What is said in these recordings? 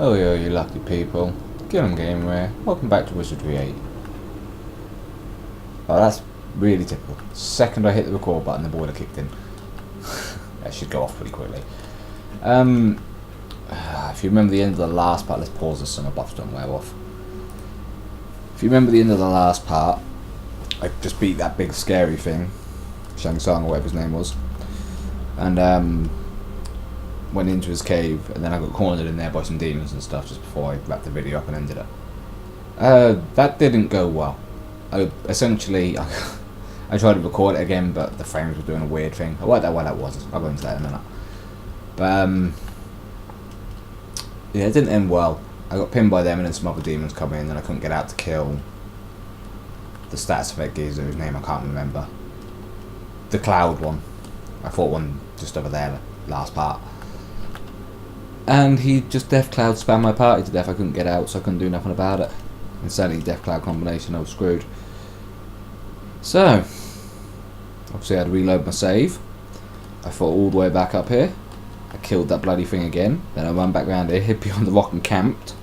Oh yo, you lucky people. Gillen Gameware. Welcome back to Wizardry 8. Oh, that's really typical. Second I hit the record button, the boiler kicked in. That should go off pretty quickly. If you remember the end of the last part, let's pause this so my buffs don't wear off. If you remember the end of the last part, I just beat that big scary thing, Shang Tsung or whatever his name was, and went into his cave, and then I got cornered in there by some demons and stuff just before I wrapped the video up and ended it. That didn't go well. Essentially, I tried to record it again, but the frames were doing a weird thing. I worked out why that was. I'll go into that in a minute. But yeah, it didn't end well. I got pinned by them, and then some other demons come in, and I couldn't get out to kill the stats effect geezer whose name I can't remember. The cloud one. I fought one just over there, last part. And he just Death Cloud spammed my party to death. I couldn't get out, so I couldn't do nothing about it. And certainly Death Cloud combination, I was screwed. So, obviously I had to reload my save. I fought all the way back up here. I killed that bloody thing again. Then I ran back around here, hid behind the rock and camped.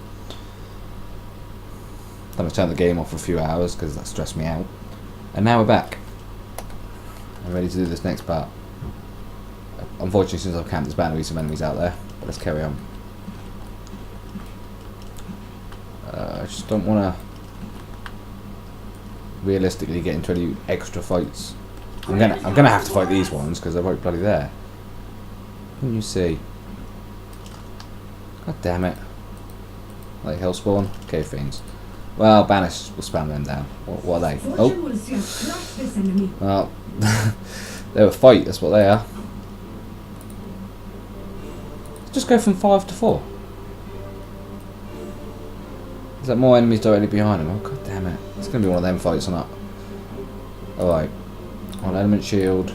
Then I turned the game off for a few hours because that stressed me out. And now we're back. I'm ready to do this next part. Unfortunately, since I've camped, there's bound to be some enemies out there. But let's carry on. I just don't want to realistically get into any extra fights. I'm gonna have to fight these ones because they're right bloody there. Can you see? God damn it! Like hellspawn, cave fiends. Well, banish will spam them down. What are they? Oh, well, they're a fight. That's what they are. Just go from 5 to 4. Is that more enemies directly behind him? Oh god damn it! It's gonna be one of them fights or not. All right, on element shield.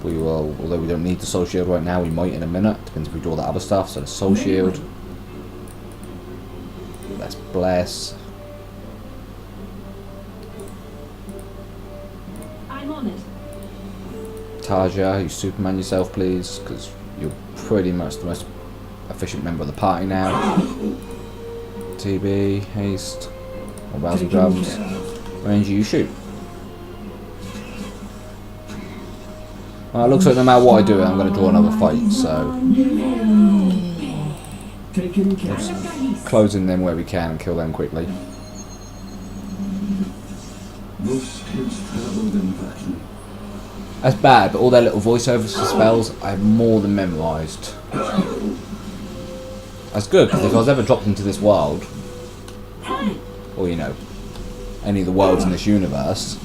We will, although we don't need the soul shield right now, we might in a minute. Depends if we do all that other stuff. So the soul shield. Let's bless. I'm on it. Taja, you Superman yourself, please, because you're pretty much the most efficient member of the party now. TB, haste, or rousing drums. Range, you shoot. Well, it looks like no matter what I do, I'm going to draw another fight, so let's close in them where we can and kill them quickly. That's bad, but all their little voiceovers for spells, I have more than memorised. That's good, because if I was ever dropped into this world, or you know, any of the worlds in this universe,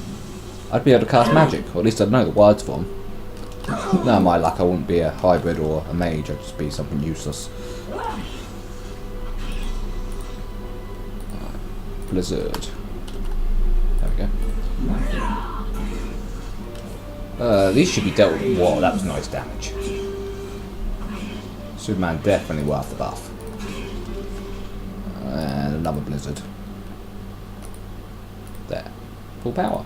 I'd be able to cast magic, or at least I'd know the words for them. No, my luck, I wouldn't be a hybrid or a mage, I'd just be something useless. Blizzard. There we go. These should be dealt with. Whoa, that was nice damage. Superman definitely worth the buff. And another blizzard. There. Full power.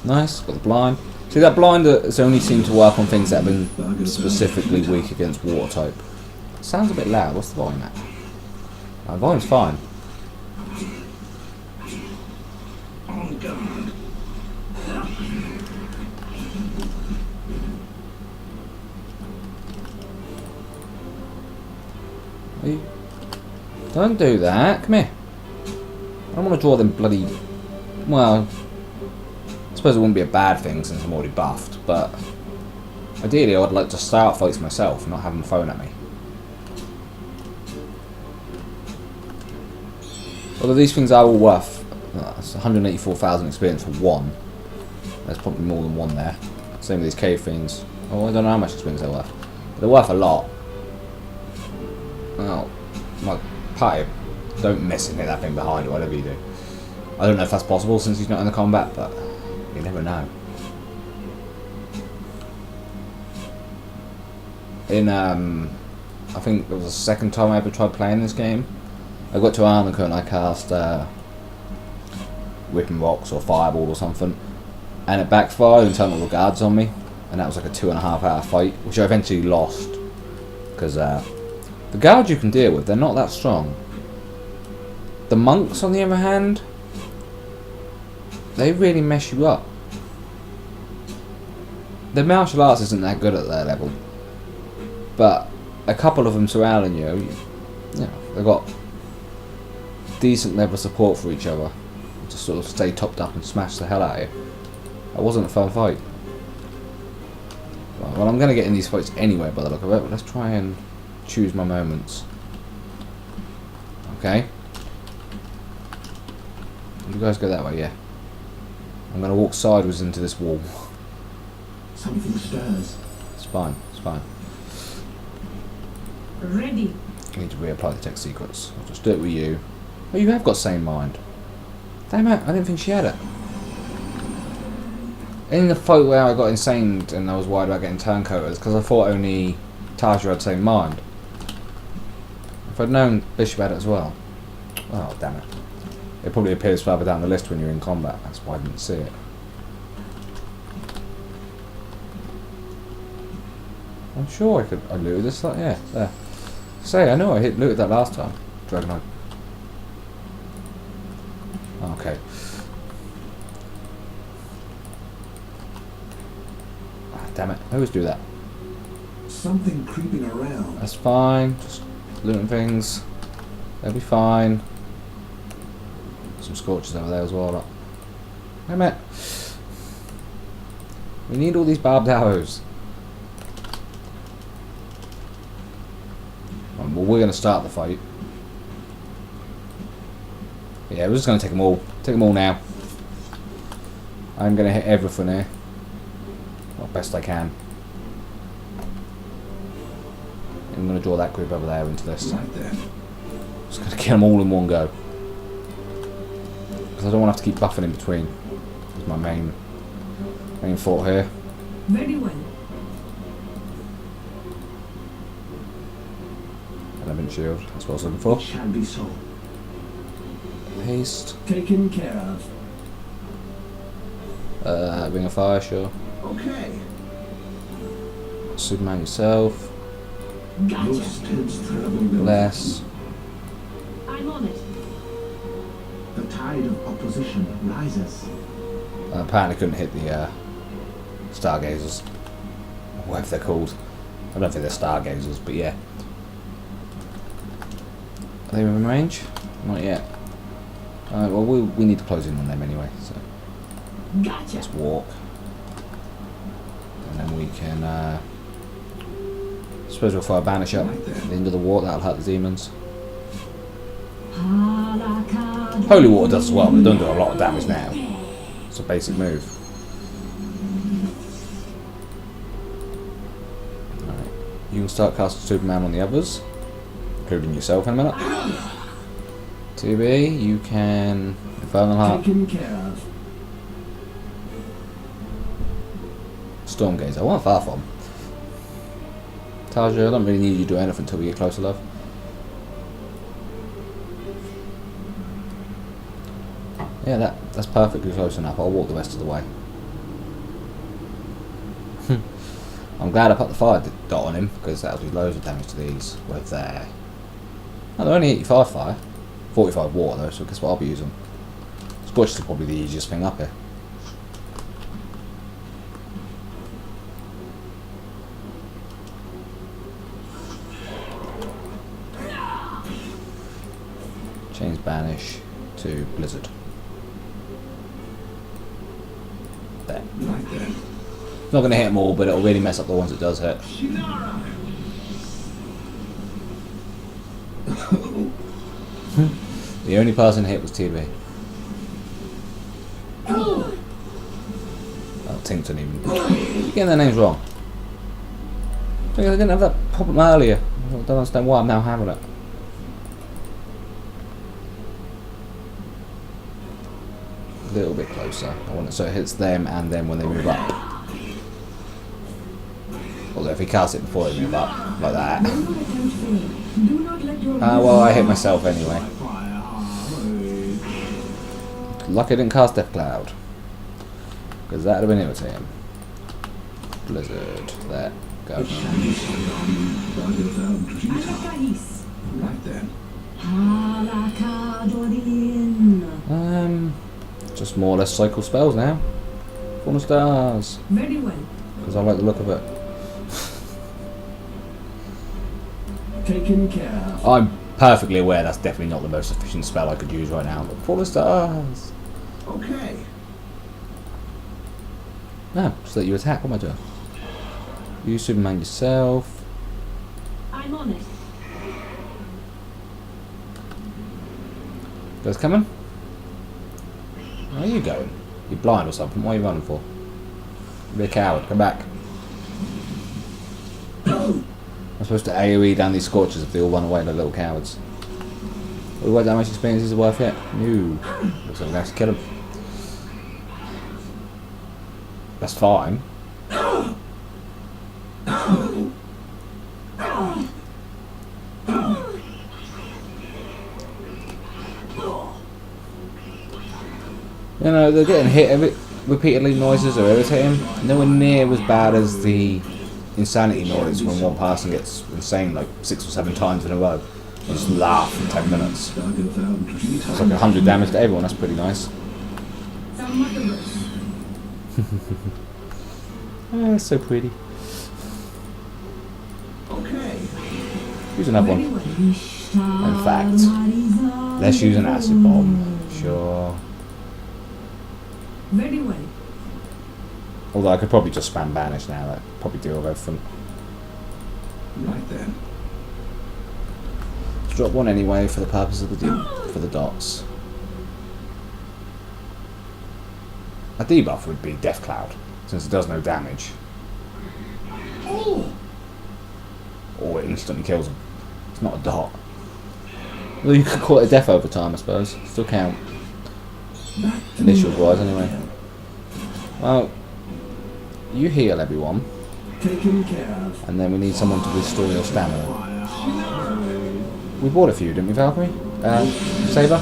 Nice, got the blind. See, that blind has only seemed to work on things that have been specifically weak against water type. Sounds a bit loud. What's the volume at? The volume's fine. Don't do that. Come here. I don't want to draw them bloody... Well, I suppose it wouldn't be a bad thing since I'm already buffed, but ideally I would like to start fights myself, not have them thrown at me. Although these things are all worth... That's 184,000 experience for one. There's probably more than one there. Same with these cave fiends. Oh, I don't know how much experience they're worth. But they're worth a lot. Oh, my pipe. Don't mess and hit that thing behind or whatever you do. I don't know if that's possible since he's not in the combat, but you never know. In, I think it was the second time I ever tried playing this game. I got to Arnica and I cast Whipping Rocks or Fireball or something, and it backfired and turned all the guards on me. and that was like a 2.5 hour fight, which I eventually lost because the guards you can deal with, they're not that strong. The monks, on the other hand, they really mess you up. The martial arts isn't that good at their level, but a couple of them surrounding you, they've got decent level of support for each other. Just sort of stay topped up and smash the hell out of you. That wasn't a fun fight. Well, I'm going to get in these fights anyway by the look of it, but let's try and choose my moments. Okay. You guys go that way, yeah. I'm going to walk sideways into this wall. Something stirs. It's fine, it's fine. Ready. I need to reapply the tech secrets. I'll just do it with you. Oh, you have got sane mind. Damn it, I didn't think she had it. In the fight where I got insane and I was worried about getting turncoaters, because I thought only Taja had same mind. If I'd known Bishop had it as well. Oh, damn it. It probably appears further down the list when you're in combat. That's why I didn't see it. I'm sure I looted this. Yeah, there. Say, I know I looted that last time. Dragonite. Okay. Ah, damn it. I always do that. Something creeping around. That's fine. Just looting things. They'll be fine. Some scorches over there as well. But damn it. We need all these barbed arrows. Well, we're going to start the fight. Yeah, we're just going to take them all. Take them all now. I'm going to hit everything here. Well, best I can. I'm going to draw that group over there into this. Right there. Just going to kill them all in one go. Because I don't want to have to keep buffing in between. That's my main thought here. Very well. 11 shield, that's what I was looking for. It shall be so. Haste. Taken care of. Ring of Fire, sure. Okay. Superman yourself. Gotcha. Loose terrible. Less. I'm on it. The tide of opposition rises. Apparently couldn't hit the Stargazers. Or whatever they're called. I don't think they're Stargazers, but yeah. Are they within range? Not yet. Well, we need to close in on them anyway, so Gotcha. let's walk. And then we can, I suppose we'll fire Banish up at the end of the water, that'll hurt the demons. Holy Water does as well, but it doesn't do a lot of damage now. It's a basic move. Alright, you can start casting Superman on the others, including yourself in a minute. 2B, you can Infernal Heart. Taken care of. Storm Gaze, I want far from. Taja, I don't really need you to do anything until we get closer, love. Yeah, that's perfectly close enough. I'll walk the rest of the way. I'm glad I put the fire dot on him, because that'll do loads of damage to these. With there. Oh, they're only 85 fire. 45 water though, so guess what I'll be using. Scorch is probably the easiest thing up here. Change Banish to Blizzard. There. Right there. It's not going to hit them all, but it'll really mess up the ones it does hit. The only person hit was TB. Oh, Tinkton even. You're getting their names wrong. I didn't have that problem earlier. I don't understand why I'm now having it. A little bit closer. I want it so it hits them and then when they move up. Although if he casts it before they move up, like that. Well, I hit myself anyway. Lucky I didn't cast Death Cloud. Because that would have been irritating. blizzard. There, go. It shall be so long, Daggerfell treetop. Alakahis. Right then. Alakadorin. Just more or less cycle spells now. Fallen Stars, Very well. because I like the look of it. Taken care of. I'm perfectly aware that's definitely not the most efficient spell I could use right now, but Fallen Stars. Okay. No, just let you attack. What am I doing? You Superman yourself. I'm on it. Guys coming? Where are you going? You're blind or something? What are you running for? Be a coward. Come back. I'm supposed to AoE down these scorches if they all run away like little cowards. What damage experience is worth it? No. Looks like I'm going to have to kill him. That's fine. You know, they're getting hit repeatedly, noises are irritating. Nowhere near as bad as the insanity noise when one person gets insane like 6 or 7 times in a row. You just laugh for 10 minutes. Daggerfell It's treetop. like 100 damage to everyone, that's pretty nice. Some motherless. Oh, that's so pretty. Okay. Use another Very one. well. In fact, let's use an acid bomb. Sure. Very well. Although I could probably just spam banish now, that'd probably deal with everything. Right then. Let's drop one anyway for the purpose of for the dots. A debuff would be Death Cloud, since it does no damage. Or it instantly kills them. It's not a dot. Well, you could call it a death over time, I suppose. Still count. Initials wise, anyway. Well, you heal everyone, Taken care of. and then we need someone to restore your stamina. We bought a few, didn't we, Valkyrie? Saber?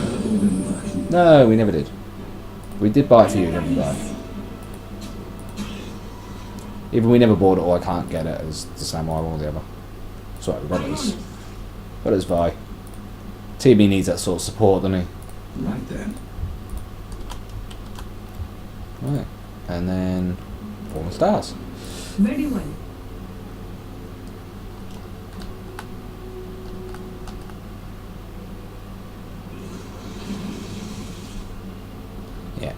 No, we never did. We did buy a few, didn't we, Vi? Either we never bought it or I can't get it as the Samurai or the other. Sorry, we got it as Vi. TB needs that sort of support, doesn't he? Right then. Right. And then Fallen Stars. Very well. Yeah.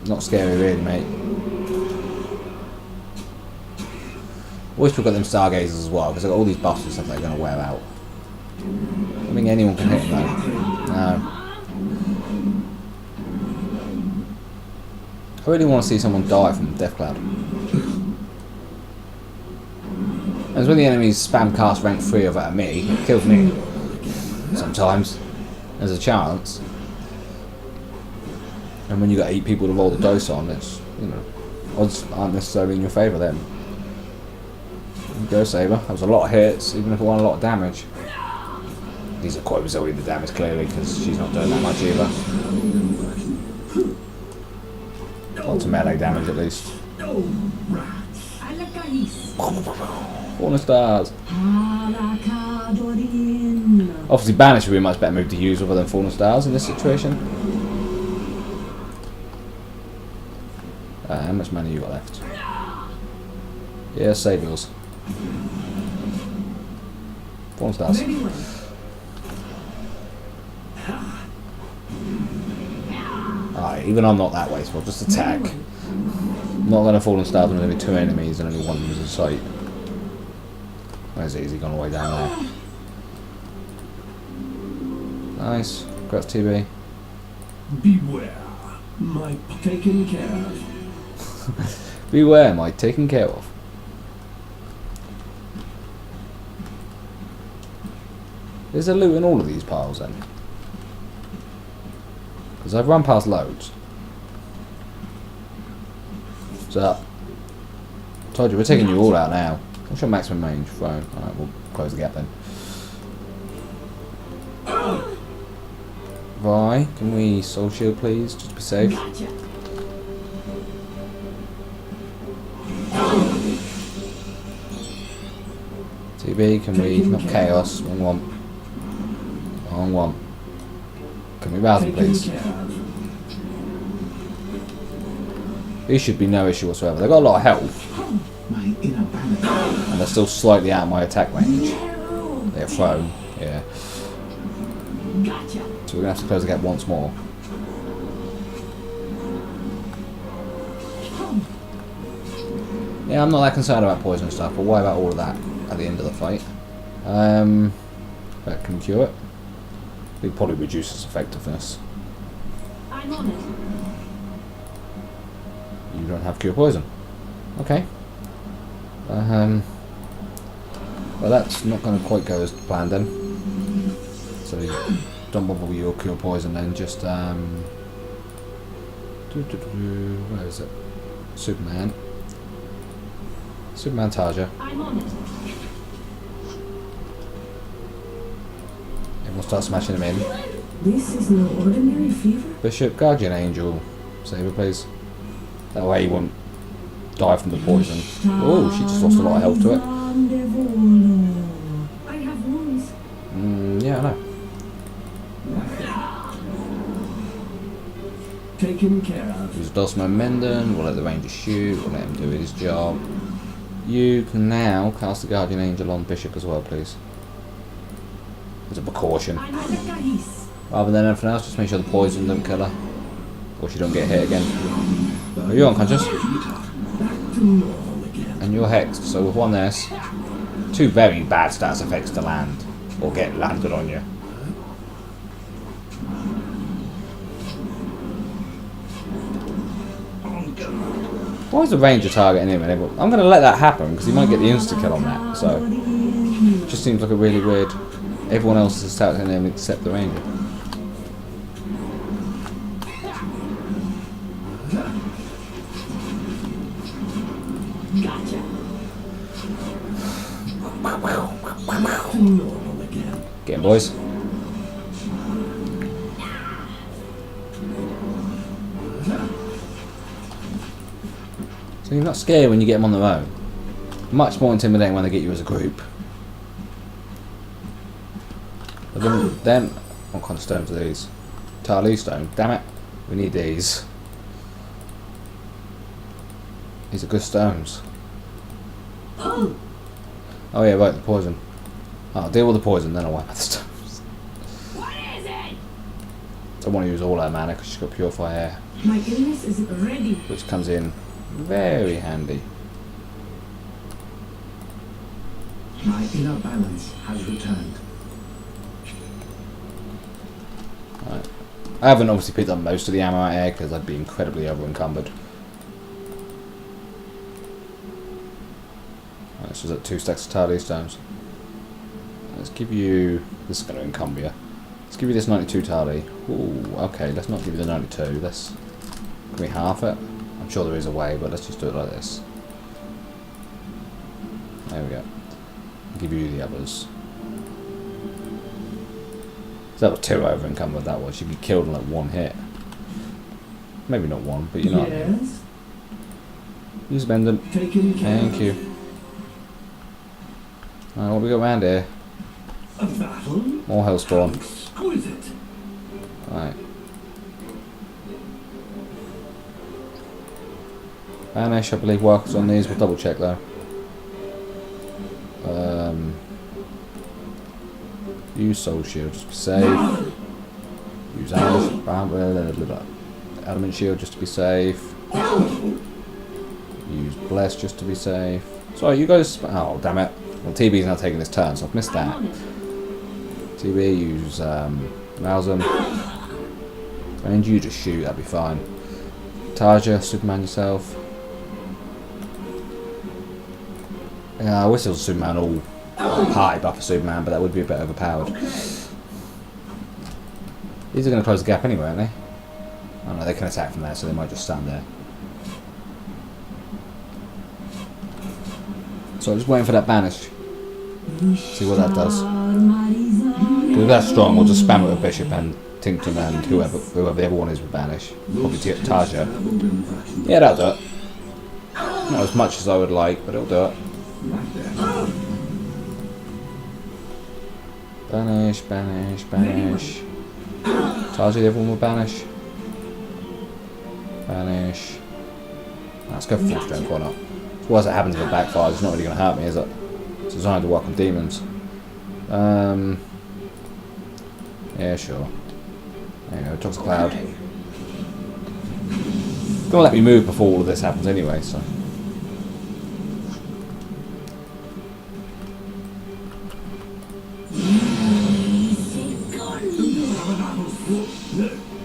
Not scary really, mate. Wish we got them Stargazers as well, because I've got all these buffs and stuff that are going to wear out. I don't think anyone can hit them though. No. I really want to see someone die from Death Cloud. As when the enemies spam cast rank 3 of it at me, it kills me. Sometimes. There's a chance. And when you got 8 people to roll the dice on, it's, you know, odds aren't necessarily in your favour then. Go Saber. That was a lot of hits, even if it won a lot of damage. These are quite resilient to damage clearly, because she's not doing that much either. Lots of melee damage at least. Alakahis. Fallen Stars. Alakadorin. Obviously Banish would be a much better move to use other than Fallen Stars in this situation. How much money you got left? Yeah, save yours. Fallen Stars. Very well. Alright, even I'm not that wasteful, just attack. Very well. I'm not going to Fallen Stars when there's only 2 enemies and only 1 was in sight. Where's Easy gone away down there? Nice. Congrats, TB. Beware. My taken care of. Beware, am I taken care of? Is there loot in all of these piles then? Because I've run past loads. What's up? Told you, we're taking you all out now. What's your maximum range? Thrown. Alright, we'll close the gap then. Vi, can we soul shield please? Just to be safe. Gotcha. TB, can we... Not chaos. Wrong one. Wrong one. Can we rouse them, please? These should be no issue whatsoever. They've got a lot of health. My inner balance. And they're still slightly out of my attack range. They're thrown. Yeah. Gotcha. So we're going to have to close the gap once more. Yeah, I'm not that concerned about poison and stuff, but why about all of that at the end of the fight? That can cure it. It probably reduces effectiveness. I'm on it. You don't have cure poison. Okay. Well, that's not going to quite go as planned then. So don't bother with your cure poison then. Just where is it? Superman. Superman Tarja. I'm on it. Everyone start smashing him in. This is no ordinary fever. Bishop, Guardian Angel. Save her, please. That way he won't die from the poison. Oh, she just lost a lot of health to it. I have wounds. Yeah, I know. Taken care of. Use Dosmo Menden. We'll let the Ranger shoot. We'll let him do his job. You can now cast the Guardian Angel on Bishop as well, please. As a precaution. I'm on the Kahis. Rather than anything else, just make sure the poison don't kill her. Or she don't get hit again. Are you unconscious? Back to normal again. And you're hexed, so with one this, two very bad stats effects to land. Or get landed on you. Why is the Ranger targeting him? I'm going to let that happen because he might get the insta-kill on that. So, it just seems like a really weird... Everyone else is targeting him except the Ranger. Gotcha. Back to normal again. Get him, boys. So you're not scared when you get them on their own. Much more intimidating when they get you as a group. But then what kind of stones are these? Tarlee stone. Damn it. We need these. These are good stones. Oh yeah, right, the poison. I'll deal with the poison, then I'll wipe out the stones. What is it? Don't want to use all her mana because she's got Purify Air, My illness is ready. which comes in very handy. My inner balance has returned. Right. I haven't obviously picked up most of the ammo out here because I'd be incredibly over encumbered. Right, so is that 2 stacks of Tarlee stones. Let's give you... This is going to encumber you. Let's give you this 92 Tarlee. Ooh, okay, let's not give you the 92. Let's... Can we half it? I'm sure there is a way, but let's just do it like this. There we go. I'll give you the others. So that was 2 over encumbered, that was. You'd be killed in like 1 hit. Maybe not 1, but you know what I mean. Yes. Use Bendant. Taken care Thank of. you. Alright, what we got around here? A battle? More Hellspawn. Exquisite. Right. Banish, I believe, works on these. We'll double check though. Use Soul Shield just to be safe. Use Adamant Shield just to be safe. Use Bless just to be safe. Sorry, you guys. Oh, damn it. Well, TB's now taking his turn, so I've missed I'm that. on it. TB, use rouse them. And you just shoot, that'd be fine. Tarja, Superman yourself. Yeah, I wish there was Superman all party buff for Superman, but that would be a bit overpowered. These are going to close the gap anyway, aren't they? Oh no, they can attack from there, so they might just stand there. So I'm just waiting for that banish. See what that does. If that's strong, we'll just spam it with Bishop and Tincton and whoever the other one is with banish. Probably Tarja. Yeah, that'll do it. Not as much as I would like, but it'll do it. Right there. Banish, banish, banish. Target everyone will banish. Banish. Let's go full strength, why not? Otherwise it happens if it backfires, it's not really going to hurt me, is it? It's designed to work on demons. Yeah, sure. There you go, Toxic Cloud. Gonna let me move before all of this happens anyway, so.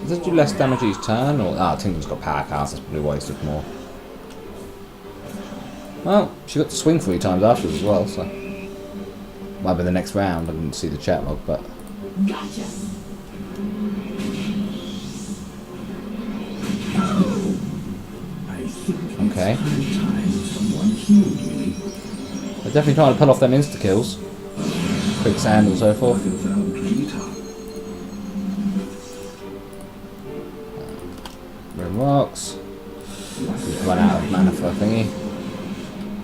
Does it do less damage each turn? Or Tinker's got power cast, that's probably why he's took more. Well, she got to swing 3 times afterwards as well, so. Might be the next round, I didn't see the chat log, but. Gotcha. Okay. They're definitely trying to pull off them insta-kills. Quicksand and so forth. Rim rocks. We've run out of mana for a thingy.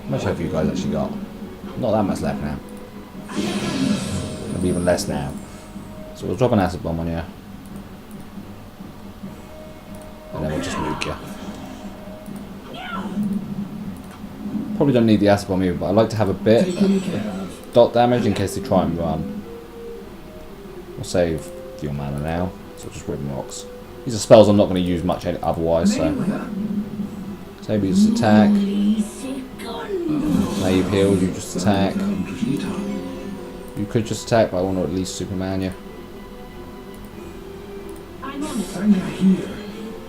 How much have you guys actually got? Not that much left now. Maybe even less now. So we'll drop an acid bomb on you. And then we'll just nuke you. Probably don't need the acid bomb either, but I like to have a bit of dot damage in case they try and run. We'll save your mana now, so just Rim rocks. These are spells I'm not going to use much otherwise, so. So maybe just attack. Now you've healed, you just attack. You could just attack, but I want to at least Superman you.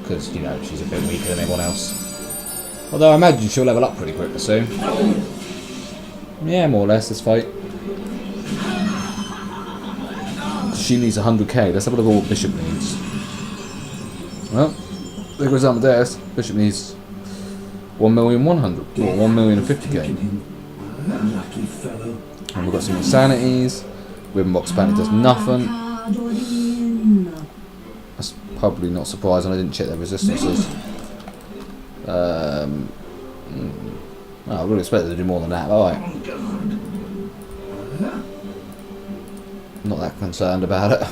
Because, you know, she's a bit weaker than everyone else. Although I imagine she'll level up pretty quickly soon. Yeah, more or less, this fight. She needs 100k, let's have a look at what Bishop needs. Well, there goes Amadeus. Bishop needs 1,100,000, or 1,050,000. And we've got some insanities. Wimbox apparently does nothing. That's probably not surprising, I didn't check their resistances. I would expect them to do more than that, alright. Not that concerned about it.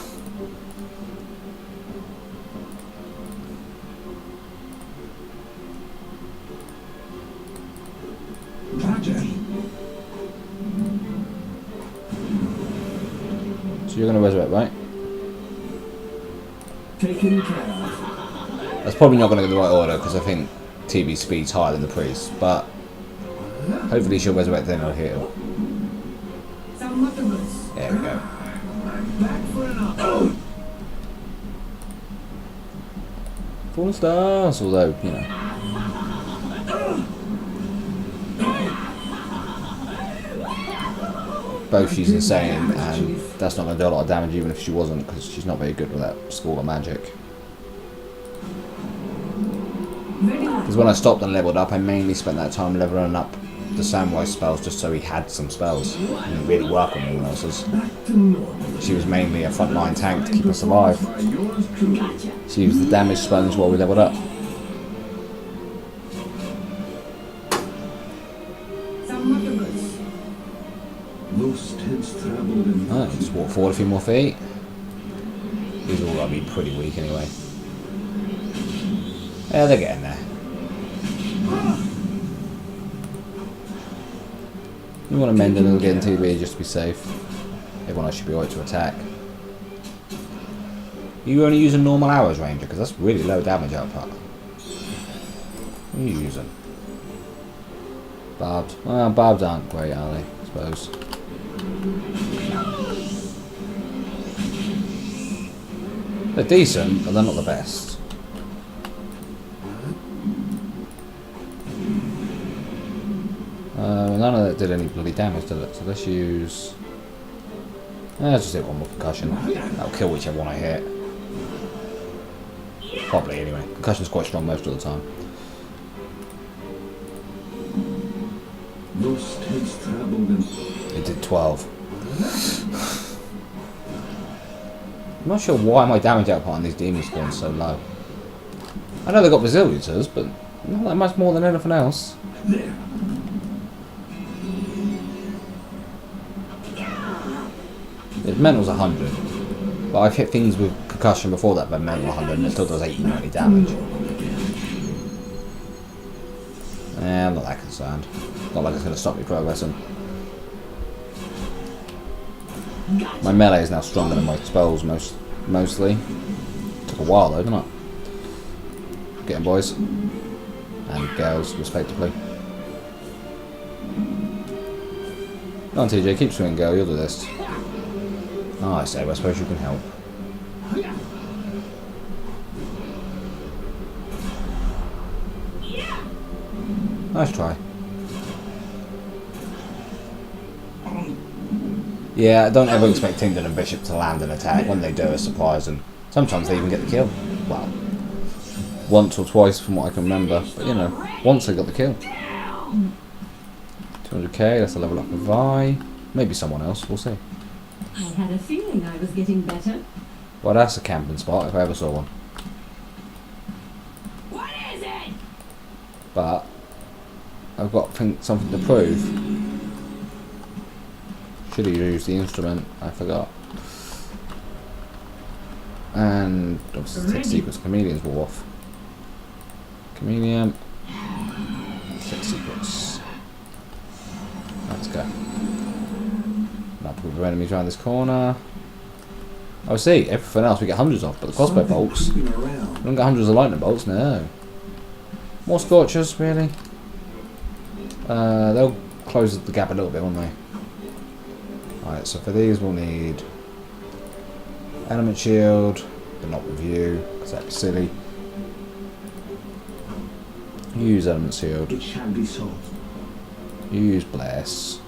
So you're going to resurrect, right? Taken care of. That's probably not going to get the right order because I think TB speed's higher than the priest, but hopefully she'll resurrect then I'll heal. There we go. Fallen stars, although, you know. Both she's insane and that's not going to do a lot of damage even if she wasn't because she's not very good with that school of magic. Because when I stopped and leveled up I mainly spent that time leveling up the samurai spells just so he had some spells and didn't really work on anyone else's. She was mainly a frontline tank to keep us alive. She used the damage sponge while we leveled up. Oh, just walk forward a few more feet. These are all going to be pretty weak anyway. Yeah, they're getting there. You want to mend a little bit in TB just to be safe. Everyone else should be alright to attack. You only using normal arrows, Ranger, because that's really low damage output. What are you using? Barbed. Well, barbed aren't great, are they? I suppose. They're decent, but they're not the best. None of that did any bloody damage, did it? So let's use... let's just hit one more concussion. That'll kill whichever one I hit. Probably, anyway. Concussion's quite strong most of the time. It did 12. I'm not sure why my damage output on these demon spawns so low. I know they've got resiliences, but not that much more than anything else. Mental's 100. But I've hit things with concussion before that, but mental 100 and it still does 80-90 damage. I'm not that concerned. Not like it's going to stop me progressing. My melee is now stronger than my spells mostly. Took a while though, didn't it? Get 'em, boys. And girls, respectively. Come on TJ, keep swinging, girl, you'll do this. Oh, I say, I suppose you can help. Nice try. Yeah, I don't ever expect Tyndon and Bishop to land an attack. When they do, it's surprising. Sometimes they even get the kill. Well, once or twice from what I can remember. But you know, once they got the kill. 200k, that's a level up of Vi. Maybe someone else, we'll see. I had a feeling I was getting better. Well, that's a camping spot if I ever saw one. What is it? But I've got something to prove. Should have used the instrument, I forgot. And obviously Tech Secrets Chameleon's wore off. Chameleon. Tech Secrets. Let's go. Not put the enemies around this corner. Oh, see, everything else we get hundreds of, but the crossbow bolts. We don't get hundreds of lightning bolts, no. More scorchers, really. They'll close the gap a little bit, won't they? Alright, so for these we'll need Element Shield, but not Review, because that'd be silly. Use Element Shield. It shall be so. Use Bless.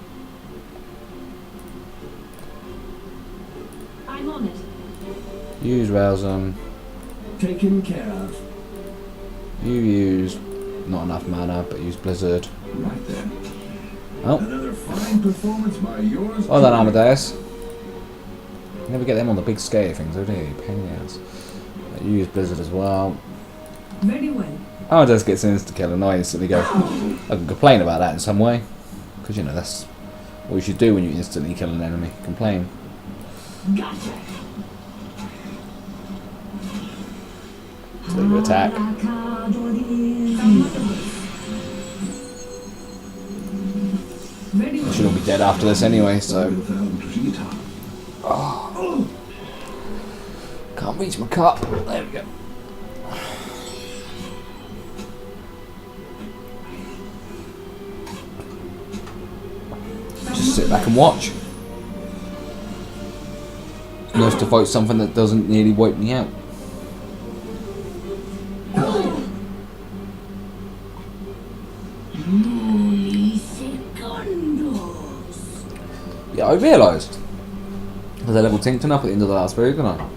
I'm on it. Use Rousum. Taken care of. You use not enough mana, but use Blizzard. Right there. Oh. Another fine performance by yours. Well done, Amadeus. You never get them on the big scale things, do you? Pain in the ass. You use Blizzard as well. Very well. Amadeus gets an insta kill and I instantly go, I can complain about that in some way. Because, you know, that's what you should do when you instantly kill an enemy. Complain. Gotcha. So you attack. I should all be dead after this anyway, so. Oh. Can't reach my cup. There we go. Just sit back and watch. It's nice to fight something that doesn't nearly wipe me out. Yeah, I realised. Because I leveled Tinkton up at the end of the last period, didn't I?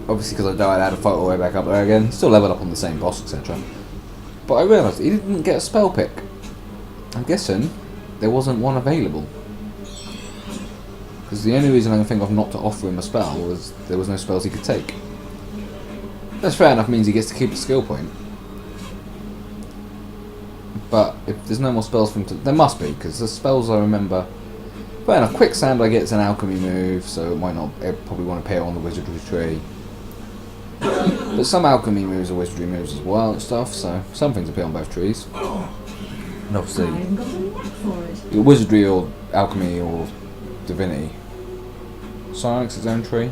Obviously because I died, I had to fight all the way back up there again. Still leveled up on the same boss, etc. But I realised he didn't get a spell pick. I'm guessing there wasn't one available. Because the only reason I can think of not to offer him a spell was there was no spells he could take. That's fair enough, means he gets to keep a skill point. But if there's no more spells for him to... There must be, because the spells I remember... Fair enough, Quicksand I get it's an alchemy move, so it might not... It probably won't appear on the Wizardry tree. But some alchemy moves are Wizardry moves as well and stuff, so some things appear on both trees. And obviously... I've got a knack for it. Your Wizardry or alchemy or divinity. Psionics its own tree?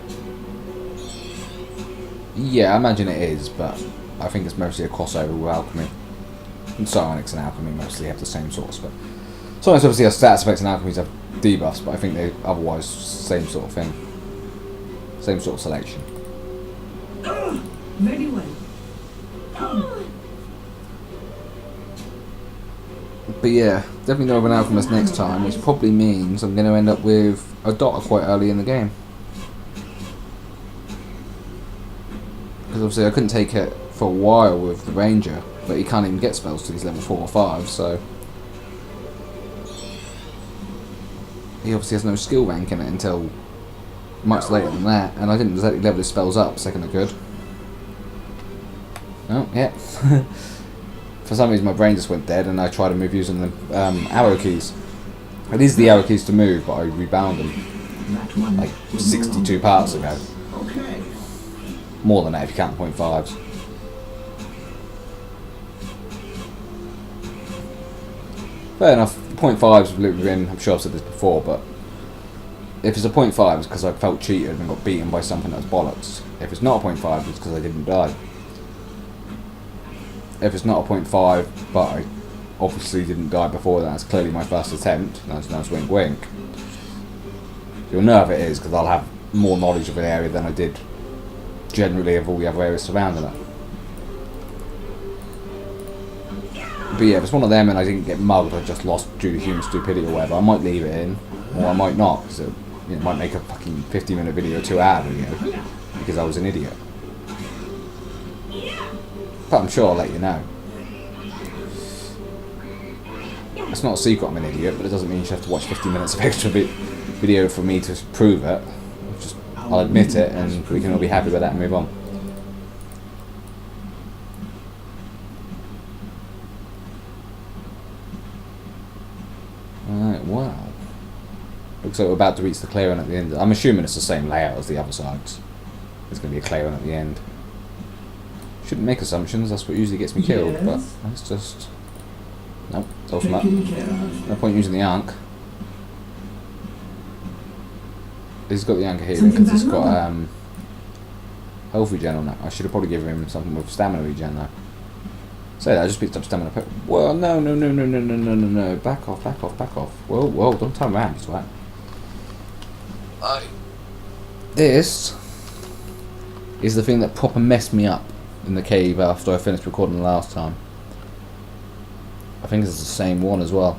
Yeah, I imagine it is, but I think it's mostly a crossover with alchemy. And Psionics and alchemy mostly have the same sort of spell. Psionics obviously have stats effects and alchemies have debuffs, but I think they otherwise same sort of thing. Same sort of selection. Very well. But yeah, definitely know of an alchemist next time, which probably means I'm going to end up with a Doctor quite early in the game. Because obviously I couldn't take it for a while with the Ranger, but he can't even get spells till he's level 4 or 5, so... He obviously has no skill rank in it until much later than that, and I didn't exactly level his spells up second I could. Oh, yeah. For some reason my brain just went dead and I tried to move using the arrow keys. It is the arrow keys to move, but I rebound them. That one like was no 62 longer parts ago. Okay. More than that if you count the 0.5s. Fair enough, 0.5s have been, I'm sure I've said this before, but if it's a 0.5 it's because I felt cheated and got beaten by something that was bollocks. If it's not a 0.5 it's because I didn't die. If it's not a 0.5 but I obviously didn't die before, that's clearly my first attempt. That's nice wink wink. You'll know if it is because I'll have more knowledge of the area than I did generally of all the other areas surrounding it. But yeah, if it's one of them and I didn't get mugged, I just lost due to human stupidity or whatever, I might leave it in, or I might not, because it might make a fucking 50-minute video, 2-hour video, because I was an idiot. But I'm sure I'll let you know. It's not a secret I'm an idiot, but it doesn't mean you have to watch 50 minutes of extra video for me to prove it. I'll admit it, and we can all be happy with that and move on. Alright, wow. Looks like we're about to reach the clearing at the end. I'm assuming it's the same layout as the other sides. There's going to be a clearing at the end. Shouldn't make assumptions, that's what usually gets me killed, Yes. but that's just... Nope, it's awesome. Taken care of. No point using the Ankh. He's got the Ankh here Something because he's bad got health regen on it. I should have probably given him something with stamina regen though. Say that, I just picked up stamina. Well, no. Back off. Whoa, don't turn around, you twat. This is the thing that proper messed me up in the cave after I finished recording the last time. I think it's the same one as well.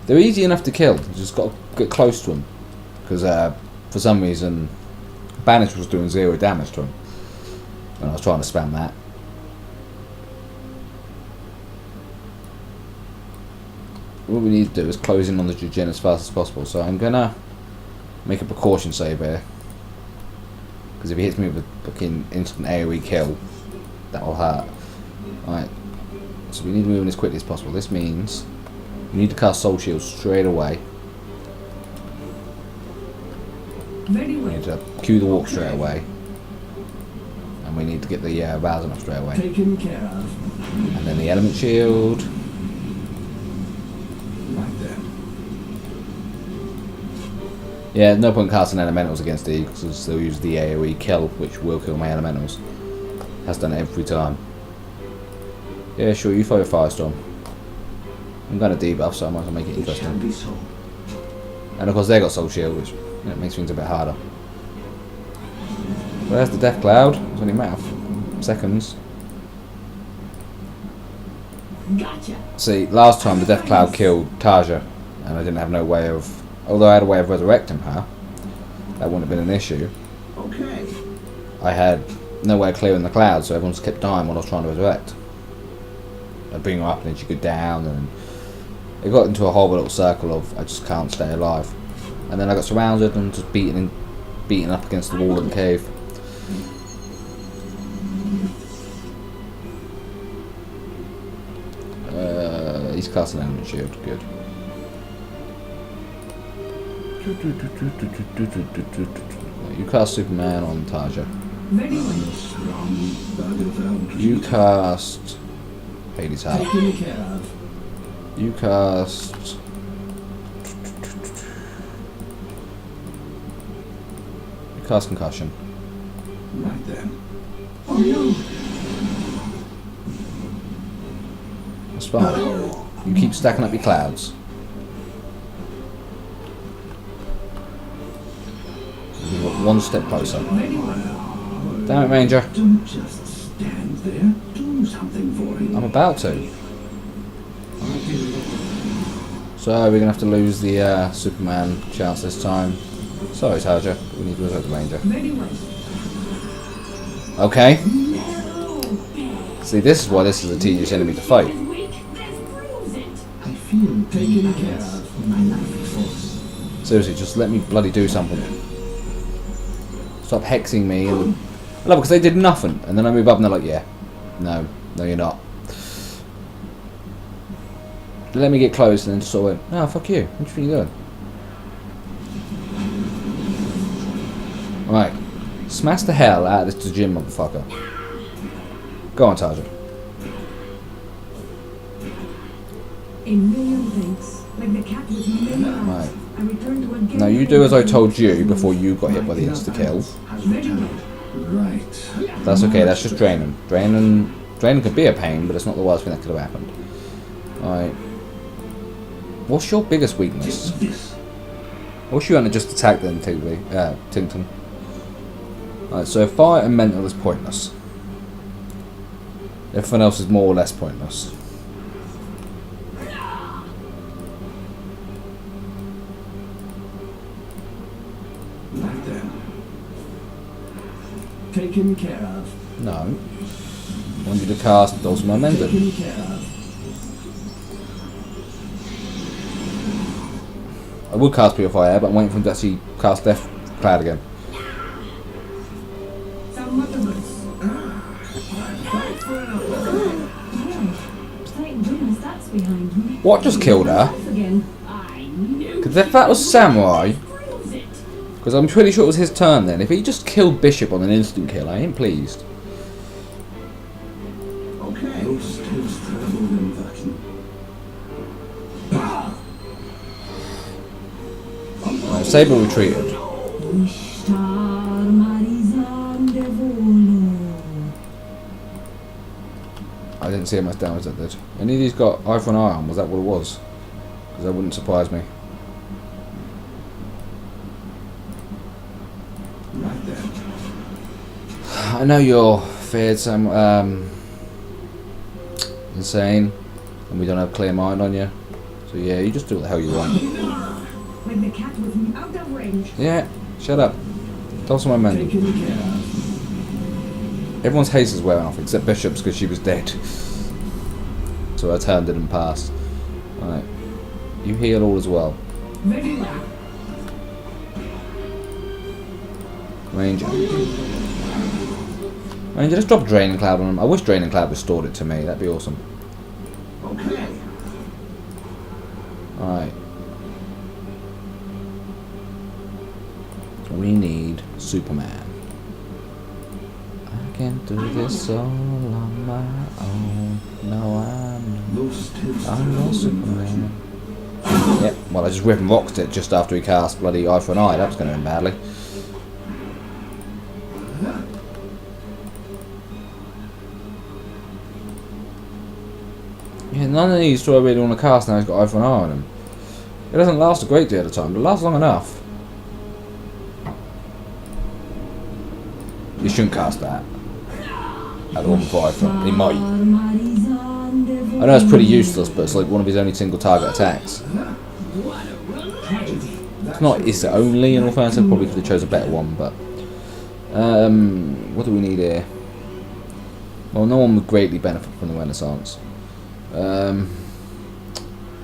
They're easy enough to kill, you just got to get close to them. Because for some reason, Banish was doing 0 damage to him. And I was trying to spam that. What we need to do is close in on the Jujin as fast as possible. So I'm going to make a precaution save here. Because if he hits me with a fucking instant AoE kill, that will hurt. Alright. So we need to move in as quickly as possible. This means you need to cast Soul Shield straight away. Very We well. need to cue the walk straight away. And we need to get the rousing off straight away. Taken care of. And then the element shield. Right there. Yeah, no point casting elementals against E because they'll use the AoE kill, which will kill my elementals. Has done it every time. Yeah, sure, you fire Firestorm. I'm going to debuff, so I might as well make it It shall interesting. be so. And of course they got Soul Shield, which makes things a bit harder. Where's the Death Cloud? It's only a matter of seconds. Gotcha. See, last time the Death Cloud killed Tarja, and I didn't have no way of... Although I had a way of resurrecting her, that wouldn't have been an issue. Okay. I had no way of clearing the clouds, so everyone just kept dying while I was trying to resurrect. I'd bring her up and then she'd go down, and it got into a horrible little circle of I just can't stay alive. And then I got surrounded and just beaten up against the wall of the cave. He's casting element shield, good. You cast Superman on Tarja. Very well. Strong battlefield. You cast Hades Heart. Taken care of. You cast... You cast Concussion. Right then. Oh no. That's fine. You keep stacking up your clouds. You've got one step closer. Very well. Damn it, Ranger. Don't just stand there. Do something for him. I'm about to. So we're going to have to lose the Superman chance this time. Sorry, Tarja. We need to resurrect the Ranger. Very well. Okay. No. See, this is why this is a tedious enemy to fight. Weak. This proves it. I feel taken care of. My life force. Seriously, just let me bloody do something. Stop hexing me. And... I love it because they did nothing. And then I move up and they're like, yeah. No, you're not. Let me get close and then just sort of went, oh, fuck you. What do you think you're doing? Right. Smash the hell out of this gym motherfucker. Go on, Sergeant. A million thanks. Like the cat with many eyes. Right. I returned to again. Now you do as I told you before you got hit by the insta-kill. Has returned. Right. That's okay, that's just draining. Draining could be a pain, but it's not the worst thing that could have happened. Alright. What's your biggest weakness? This. I wish you hadn't just attacked them, Tinton. Alright, so fire and mental is pointless. Everything else is more or less pointless. Right then. Taken care of. No. I want you to cast Dose Momentum. Taken care of. I would cast Purify Air, but I'm waiting for him to actually cast Death Cloud again. Some motorbus. Starting to put my stats behind me. What just killed her? Again. I knew. Because if that was Samurai, Proves it. because I'm pretty sure it was his turn then. If he just killed Bishop on an instant kill, I ain't pleased. Okay. Those tales travel in vacuum. Right, Saber retreated. Ishtar Marizan de Volo. I didn't see how much damage that did. Any of these got eye for an eye on? Was that what it was? Because that wouldn't surprise me. Right then. I know you're feared, insane, and we don't have clear mind on you. So yeah, you just do what the hell you want. Like the cat with me out of range. Yeah, shut up. Toss my men. Taken care of. Everyone's haste is wearing off except Bishop's because she was dead. So her turn didn't pass. Alright. You heal all as well. Very well. Ranger. Ranger, just drop Draining Cloud on him. I wish Draining Cloud restored it to me. That'd be awesome. Okay. Alright. We need Superman. I can't do this all on my own. No, Those tales I'm travel no in Superman. vacuum. Yep, well I just rip and rocked it just after he cast bloody Eye for an Eye. That was going to end badly. Yeah, none of these do I really want to cast now he's got Eye for an Eye on him. It doesn't last a great deal of time, but it lasts long enough. You shouldn't cast that. At all before Eye for an Eye. He might. I know it's pretty useless, but it's like one of his only single target attacks. It's not its only, in all fairness, I probably could have chose a better one, but... what do we need here? Well, no one would greatly benefit from the Renaissance. Let's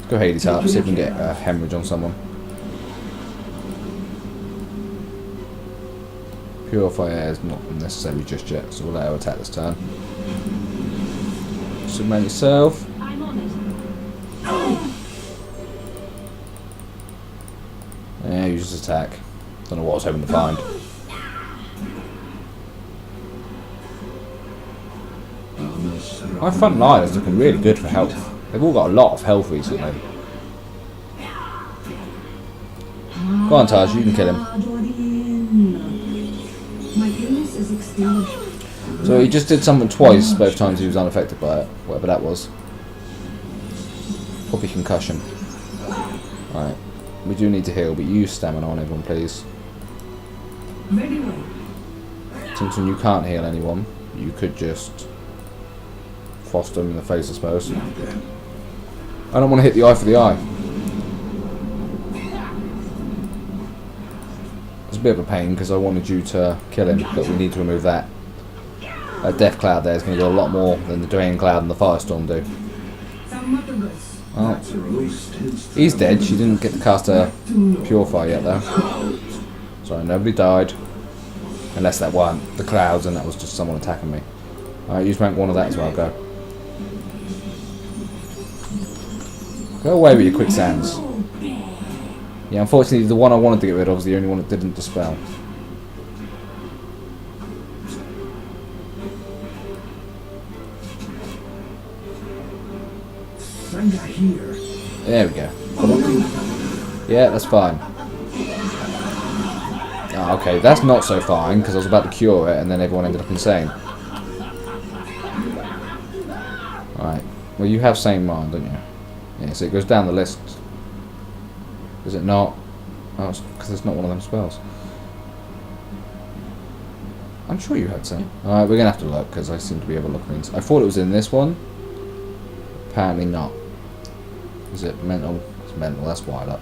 go Hades up, see if we can get hemorrhage on someone. Purify Air is not necessary just yet, so we'll let her attack this turn. Superman yourself. I'm on it. Yeah, use his attack. Don't know what I was hoping to find. My front line is looking really good for health. They've all got a lot of health recently. Go on, Taj, you can kill him. My illness is extinguished. So he just did something twice, both times he was unaffected by it, whatever that was. Probably concussion. Alright, we do need to heal, but use stamina on everyone, please. Very well. Since when you can't heal anyone, you could just frost them in the face, I suppose. I don't want to hit the eye for the eye. It's a bit of a pain because I wanted you to kill him, but we need to remove that. That Death Cloud there is going to do a lot more than the Drain Cloud and the Firestorm do. Some motorbus. Oh, he's dead. She didn't get to cast her Purify yet, though. Sorry, nobody died. Unless that weren't the clouds and that was just someone attacking me. Alright, use rank 1 of that as well, go. Go away with your quicksands. Yeah, unfortunately the one I wanted to get rid of was the only one that didn't dispel. kinda here. There we go. Yeah, that's fine. Oh, okay, that's not so fine, because I was about to cure it, and then everyone ended up insane. Alright. Well, you have sane mind, don't you? Yeah, so it goes down the list. Is it not? Oh, it's because it's not one of them spells. I'm sure you had same. Alright, we're going to have to look, because I seem to be overlooking it. I thought it was in this one. Apparently not. Is it mental? It's mental, that's why. Look.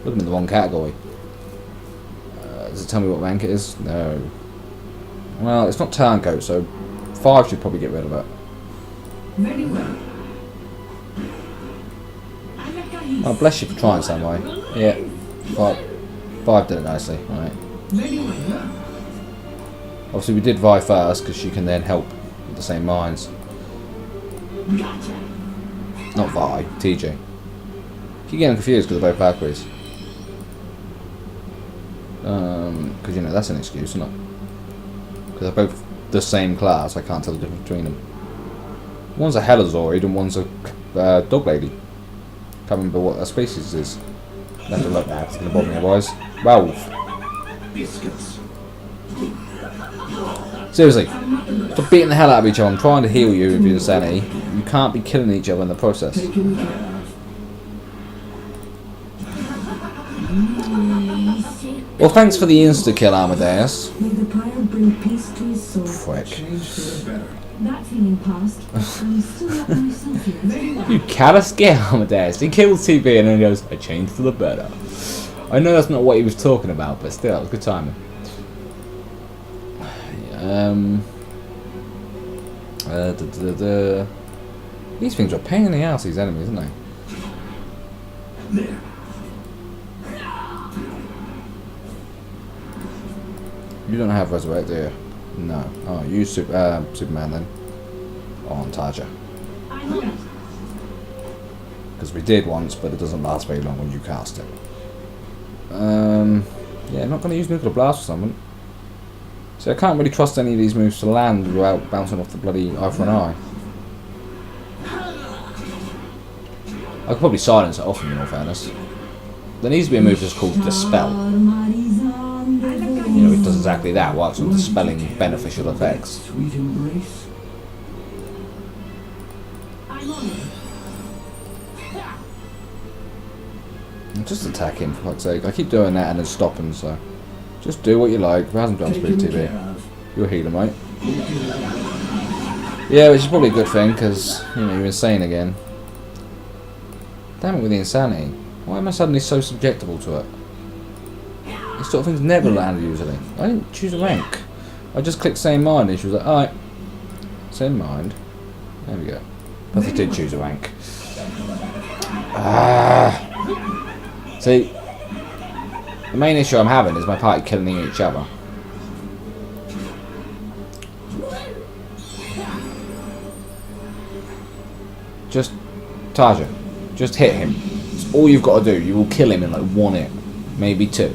Looking in the wrong category. Does it tell me what rank it is? No. Well, it's not turncoat, so 5 should probably get rid of it. Very well. Oh, bless you for trying some way. Yeah. 5 did it nicely. Alright. Very well. Obviously we did Vi first, because she can then help with the same minds. Gotcha. Not Vi, TJ. Keep getting confused because they're both Valkyries. Because, you know, that's an excuse, isn't it? Because they're both the same class, I can't tell the difference between them. One's a Helizoid and one's a dog lady. Can't remember what that species is. I have to look now, it's going to bother me otherwise. Werewolf. Biscuits. Seriously, stop beating the hell out of each other. I'm trying to heal you with your sanity. You can't be killing each other in the process. Taken care of. Well, thanks for the insta-kill, Amadeus. May the pyre bring peace to his soul. Frick. Change for the better. That feeling passed, but I'm still not myself yet. Very well. You callous get Amadeus. He kills TB and then he goes, I changed for the better. I know that's not what he was talking about, but still, it was good timing. These things are a pain in the ass, these enemies, aren't they? There. You don't have Resurrect, do you? No. Oh, use Superman then. On Tarja. I'm on it. Because we did once, but it doesn't last very long when you cast it. Yeah, I'm not going to use Nuclear Blast or something. See, I can't really trust any of these moves to land without bouncing off the bloody eye for an eye. I could probably silence it off in all fairness. There needs to be a move that's called Dispel. You know, it does exactly that, works on dispelling beneficial effects. Sweet embrace. I'm on it. Just attack him, for fuck's sake. I keep doing that and then stopping, so... Just do what you like. If it hasn't done Spirit Taken TV. care of. You're a healer, mate. Yeah, which is probably a good thing, because, you know, you're insane again. Damn it with the insanity. Why am I suddenly so subjectable to it? These sort of things never land usually. I didn't choose a rank. I just clicked same mind and she was like, alright. Same mind. There we go. But I did choose a rank. See, the main issue I'm having is my party killing each other. Just Tarja. Just hit him. It's all you've got to do. You will kill him in like 1 hit. Maybe 2.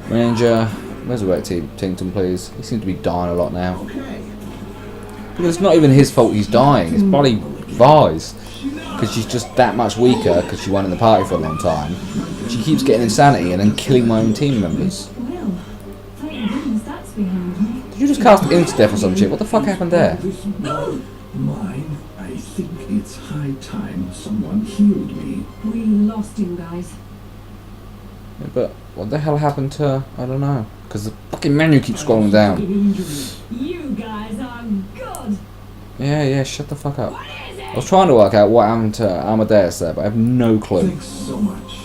Ranger, Resurrect Tinkton, please. He seems to be dying a lot now. Okay. Because it's not even his fault he's dying. It's bloody Vi's. Because she's just that much weaker because she won in the party for a long time. She keeps getting insanity and then killing my own team members. Well, thank goodness that's behind me. Did you just cast Insta-Death or some shit? What the fuck happened there? This blood, mine. I think it's high time someone healed me. We lost him, guys. Yeah, but what the hell happened to... I don't know. Because the fucking menu keeps scrolling down. You guys are good. Yeah, shut the fuck up. What is it? I was trying to work out what happened to Amadeus there, but I have no clue. Thanks so much.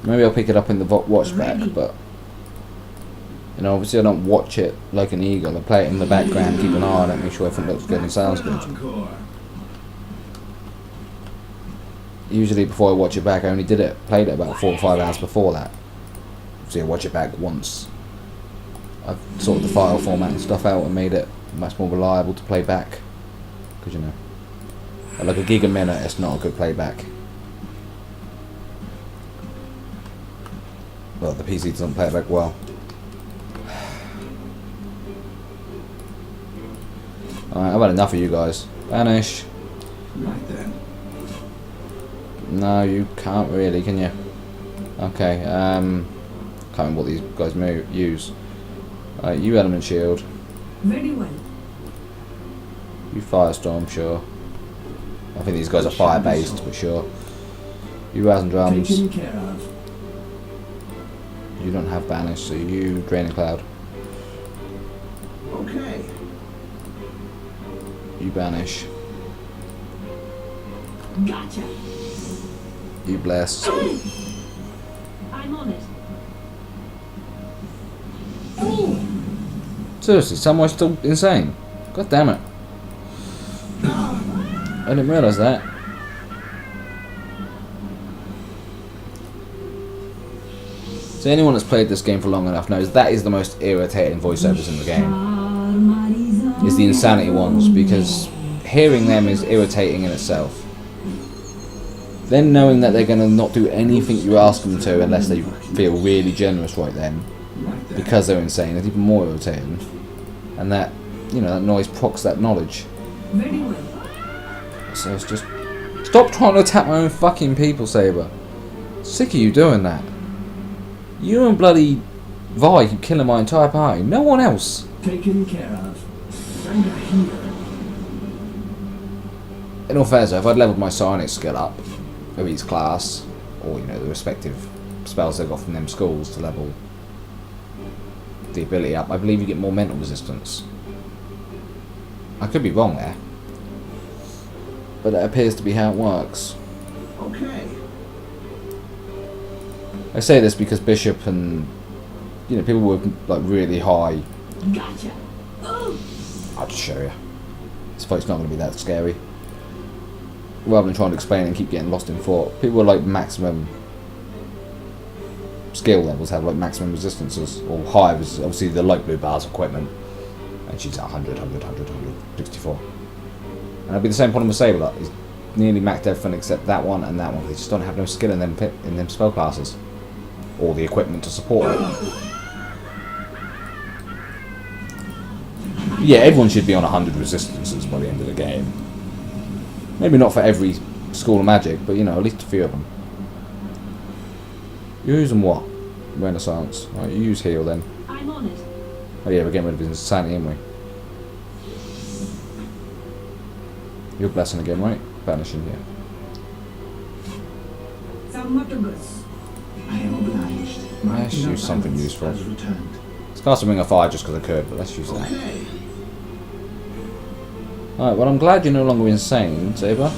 Maybe I'll pick it up in the watch back, but... You know, obviously I don't watch it like an eagle. I play it in the background, keep an eye on it, make sure everything looks good and sounds good. Encore. Usually before I watch it back, I only played it about 4 or 5 hours before that. So I watch it back once. I've sorted the file format and stuff out and made it much more reliable to play back. Because, you know, at like a gig a minute, it's not a good playback. Well, the PC doesn't play it back well. Alright, I've had enough of you guys. Vanish. Right then. No, you can't really, can you? Okay, can't remember what these guys use. You element shield. Very well. You firestorm, sure. I think these guys are fire based, but sure. You rouse and drums. Taken care of. You don't have banish, so you drain and cloud. Okay. You banish. Gotcha. You bless. I'm on it. Seriously, someone's still insane. God damn it. I didn't realise that. So anyone that's played this game for long enough knows that is the most irritating voiceovers in the game. Is the insanity ones, because hearing them is irritating in itself. Then knowing that they're going to not do anything you ask them to unless they feel really generous right then, because they're insane, is even more irritating. And that, you know, that noise procs that knowledge. Very well. So it's just... Stop trying to attack my own fucking people, Saber. Sick of you doing that. You and bloody Vi keep killing my entire party. No one else. Taken care of. Send her here. In all fairness, if I'd leveled my psionic skill up of each class, or you know the respective spells they got from them schools to level the ability up, I believe you get more mental resistance. I could be wrong there, but that appears to be how it works. Okay. I say this because Bishop and you know people with like really high. Gotcha. I'll just show you. This fight's not going to be that scary. Rather than trying to explain and keep getting lost in thought, people with like maximum skill levels have like maximum resistances or high. Obviously, the light blue bar's equipment, and she's at 100, 64. And it'll be the same problem with Saber. He's nearly maxed everything except that one and that one. They just don't have no skill in them spell classes or the equipment to support it. Yeah, everyone should be on 100 resistances by the end of the game. Maybe not for every school of magic, but you know, at least a few of them. You're using what? Renaissance. Right, you use heal then. I'm on it. Oh yeah, we're getting rid of his insanity, aren't we? You're blessing again, right? Banishing, yeah. Thaumaturgus. I am obliged. My Let's inner use something balance useful. has returned. Let's cast a Ring of Fire just because I could, but let's use that. Okay. Alright, well I'm glad you're no longer insane, Saber.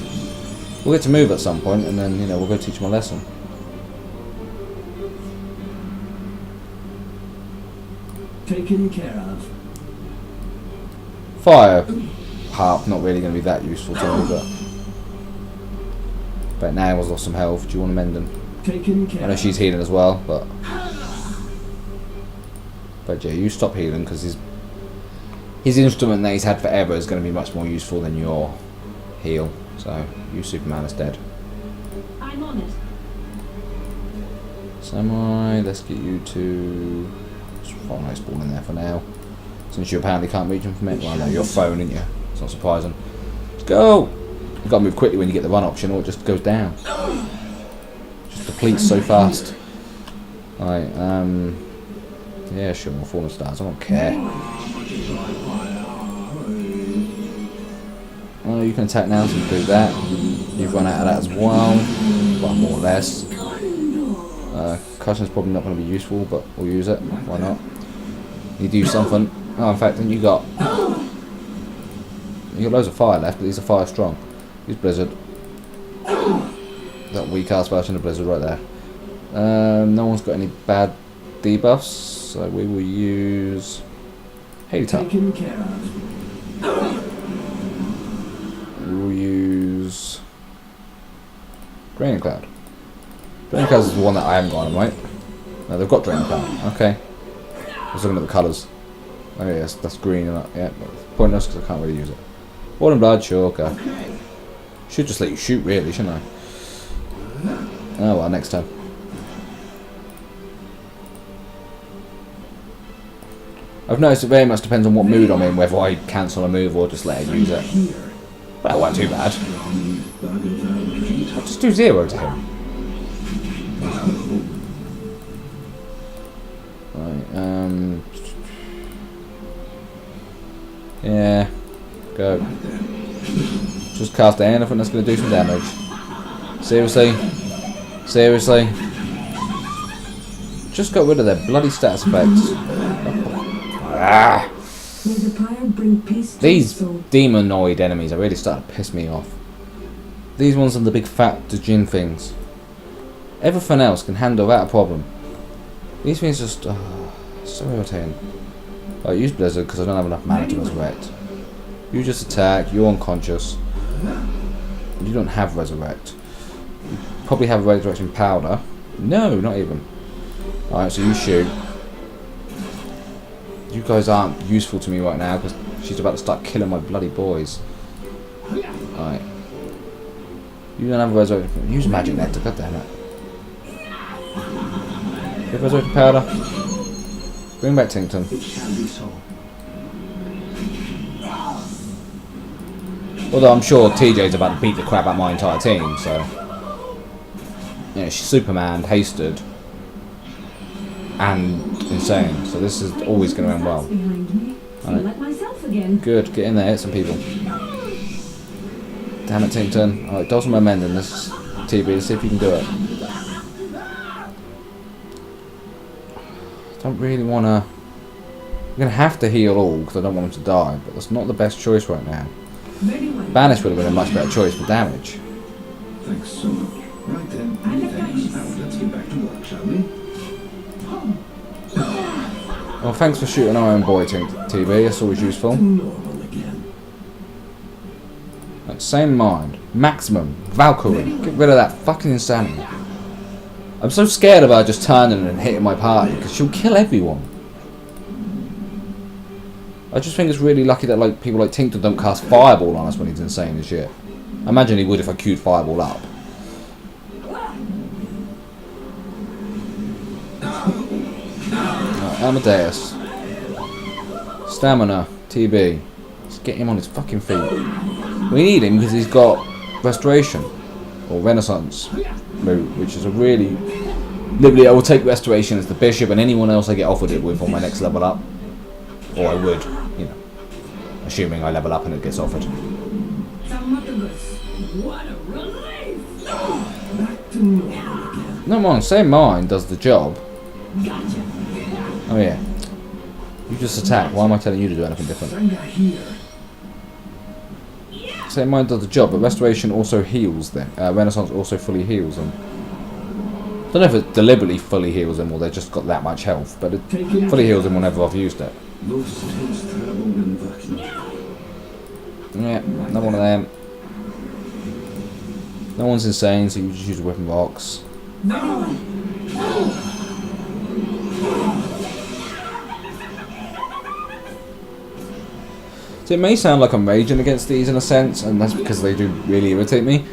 We'll get to move at some point, and then, you know, we'll go teach him a lesson. Taken care of. Fire harp, not really going to be that useful to me, but now has lost some health. Do you want to mend him? Taken care I know of. she's healing as well, but yeah, you stop healing because his instrument that he's had forever is going to be much more useful than your heal. So you Superman is dead. I'm on it. Samurai, let's get you to fire spawn in there for now. Since you apparently can't reach him from it. Well, no, you're phone, aren't you? It's not surprising. Let's go! You've got to move quickly when you get the run option, or it just goes down. Just depletes so fast. Alright, yeah, sure, Fallen Stars, I don't care. Oh, you can attack now, so you do that. You've run out of that as well. Well, more or less. Cushion's probably not going to be useful, but we'll use it. Why not? You do something. Oh, in fact, then you got loads of fire left, but these are fire strong. Use Blizzard. That weak ass version of Blizzard right there. No one's got any bad debuffs, so we will use Hater. Taken care of. We will use Draining Cloud. Draining Cloud is the one that I haven't got on, right? No, they've got Draining Cloud. Okay. I was looking at the colours. Oh yes, that's green and that. Yeah, pointless because I can't really use it. Water and Blood, sure, okay. Should just let you shoot, really, shouldn't I? Oh well, next time. I've noticed it very much depends on what mood I'm in, whether I cancel a move or just let her use it. That wasn't too bad. I'll just do 0 to him. Right, yeah, go. Just cast anything that's going to do some damage. Seriously? Seriously? Just got rid of their bloody status effects. Ah. May the pyre bring peace to These his soul. demonoid enemies are really starting to piss me off. These ones are the big fat Djinn things. Everything else can handle that problem. These things just... so irritating. I use Blizzard because I don't have enough mana to resurrect. You just attack, you're unconscious. You don't have resurrect. You probably have resurrection powder. No, not even. Alright, so you shoot. You guys aren't useful to me right now because she's about to start killing my bloody boys. Alright. You don't have resurrection. Use magic nectar, goddammit. You have resurrection powder? Bring back Tinkton. It shall be so. Although I'm sure TJ's about to beat the crap out of my entire team, so... Yeah, she's Superman, hasted, and insane, so this is always going to end well. Behind me. Feel Alright. like myself again. Good, get in there, hit some people. Damn it, Tinkton. Alright, do some momentum this TB, let's see if you can do it. Don't really want to... I'm going to have to heal all, because I don't want him to die, but that's not the best choice right now. Very well. Banish would have been a much better choice for damage. Thanks so much. Right then, many thanks. Now let's get back to work, shall we? Well, thanks for shooting our own boy, TB, that's always useful. Normal again. Right, same mind. Maximum. Valkyrie. Get rid of that fucking insanity. I'm so scared of her just turning and hitting my party, because she'll kill everyone. I just think it's really lucky that like people like Tinkton don't cast Fireball on us when he's insane as shit. I imagine he would if I queued Fireball up. Right, Amadeus. Stamina. TB. Let's get him on his fucking feet. We need him because he's got Restoration. Or Renaissance route, which is a really... Literally, I will take Restoration as the Bishop and anyone else I get offered it with on my next level up. Or I would, you know. Assuming I level up and it gets offered. What a relief! Back to normal again. No, man, same mind does the job. Gotcha. Oh yeah. You just attack. Why am I telling you to do anything different? Finger here. Same mind does the job, but Restoration also heals them. Renaissance also fully heals them. I don't know if it deliberately fully heals them or they just got that much health, but it fully heals them whenever I've used it. Yeah, not one of them. No one's insane, so you just use a weapon box. So it may sound like I'm raging against these in a sense, and that's because they do really irritate me.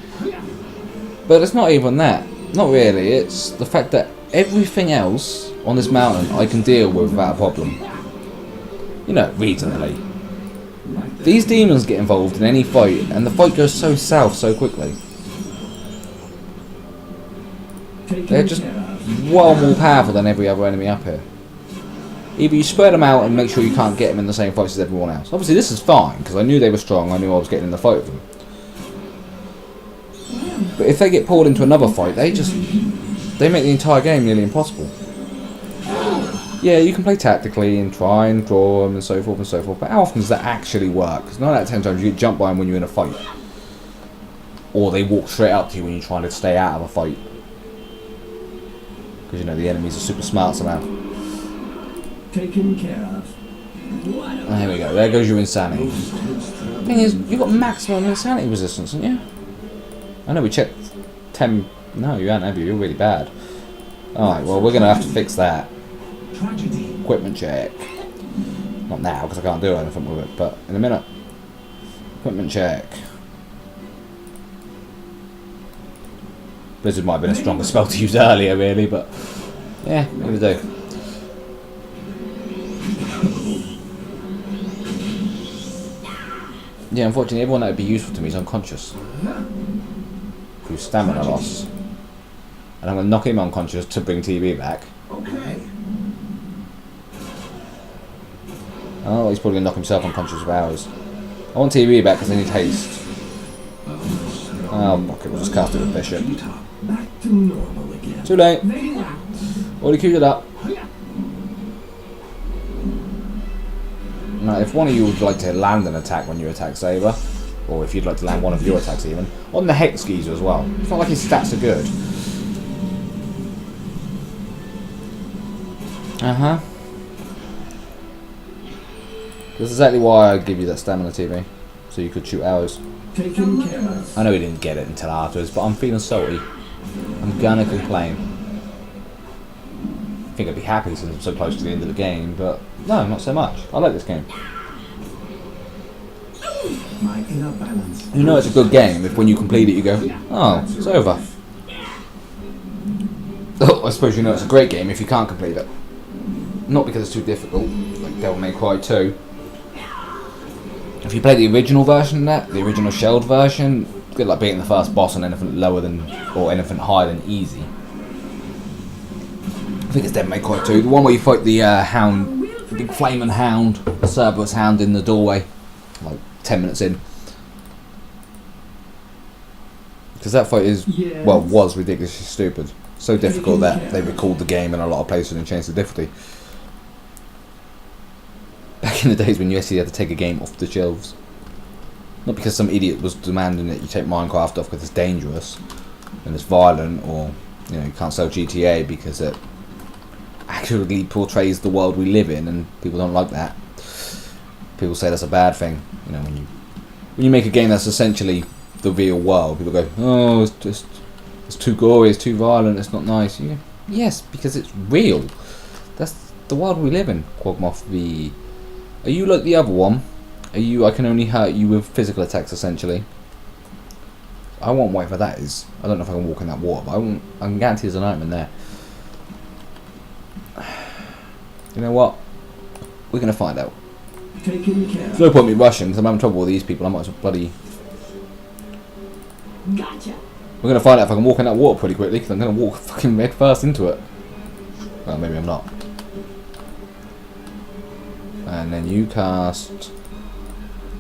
But it's not even that. Not really. It's the fact that everything else on this mountain I can deal with without a problem. You know, reasonably. These demons get involved in any fight, and the fight goes so south so quickly. They're just well more powerful than every other enemy up here. Either you spread them out and make sure you can't get them in the same fights as everyone else. Obviously this is fine, because I knew they were strong, I knew I was getting in the fight with them. But if they get pulled into another fight, they make the entire game nearly impossible. Yeah, you can play tactically and try and draw them and so forth, but how often does that actually work? Because 9 out of 10 times you get jumped by them when you're in a fight. Or they walk straight up to you when you're trying to stay out of a fight. Because you know the enemies are super smart somehow. Taken care of. Oh, here we go, there goes your insanity. The thing is, you've got maximum insanity resistance, haven't you? I know we checked 10... No, you haven't, have you? You're really bad. Alright, well we're going to have to fix that. Tragedy. Equipment check. Not now, because I can't do anything with it, but in a minute. Equipment check. Blizzard might have been a stronger spell to use earlier, really, but... Yeah, maybe do. Yeah, unfortunately, everyone that would be useful to me is unconscious. through stamina loss. And I'm going to knock him unconscious to bring TV back. Okay. Oh, he's probably going to knock himself unconscious for hours. I want TV back because I need haste. Oh, fuck it, we'll just cast it with Bishop. Back to normal again. Too late. Very well. Already queued it up. Now, if one of you would like to land an attack when you attack Saber, or if you'd like to land one of your attacks even, on the Hex Geezer as well. It's not like his stats are good. Uh-huh. That's exactly why I give you that stamina TV, so you could shoot arrows. Taken care of. I know he didn't get it until afterwards, but I'm feeling salty. I'm gonna complain. I think I'd be happy since I'm so close to the end of the game, but no, not so much. I like this game. My inner balance. You know it's a good game if when you complete it you go, oh, it's over. Oh, I suppose you know it's a great game if you can't complete it. Not because it's too difficult, like Devil May Cry 2. If you play the original version of that, the original shelled version, it's good like beating the first boss on anything lower than, or anything higher than easy. I think it's Devil May Cry 2, the one where you fight the hound, the big flaming hound, the Cerberus hound in the doorway, like 10 minutes in. Because that fight is, well, was ridiculously stupid. So difficult that they recalled the game in a lot of places and changed the difficulty. Back in the days when you actually had to take a game off the shelves. Not because some idiot was demanding that you take Minecraft off because it's dangerous and it's violent, or you know you can't sell GTA because it accurately portrays the world we live in, and people don't like that. People say that's a bad thing. You know, when you make a game that's essentially the real world, people go, oh, it's too gory, it's too violent, it's not nice. You go, yes, because it's real. That's the world we live in. Quagmoth V. Are you like the other one? Are you? I can only hurt you with physical attacks, essentially. I want whatever that is. I don't know if I can walk in that water, but I can guarantee there's an item in there. You know what? We're gonna find out. Taken care There's no point me rushing because I'm having trouble with these people. I might as well bloody. Gotcha. We're gonna find out if I can walk in that water pretty quickly because I'm gonna walk fucking head first into it. Well, maybe I'm not. And then you cast.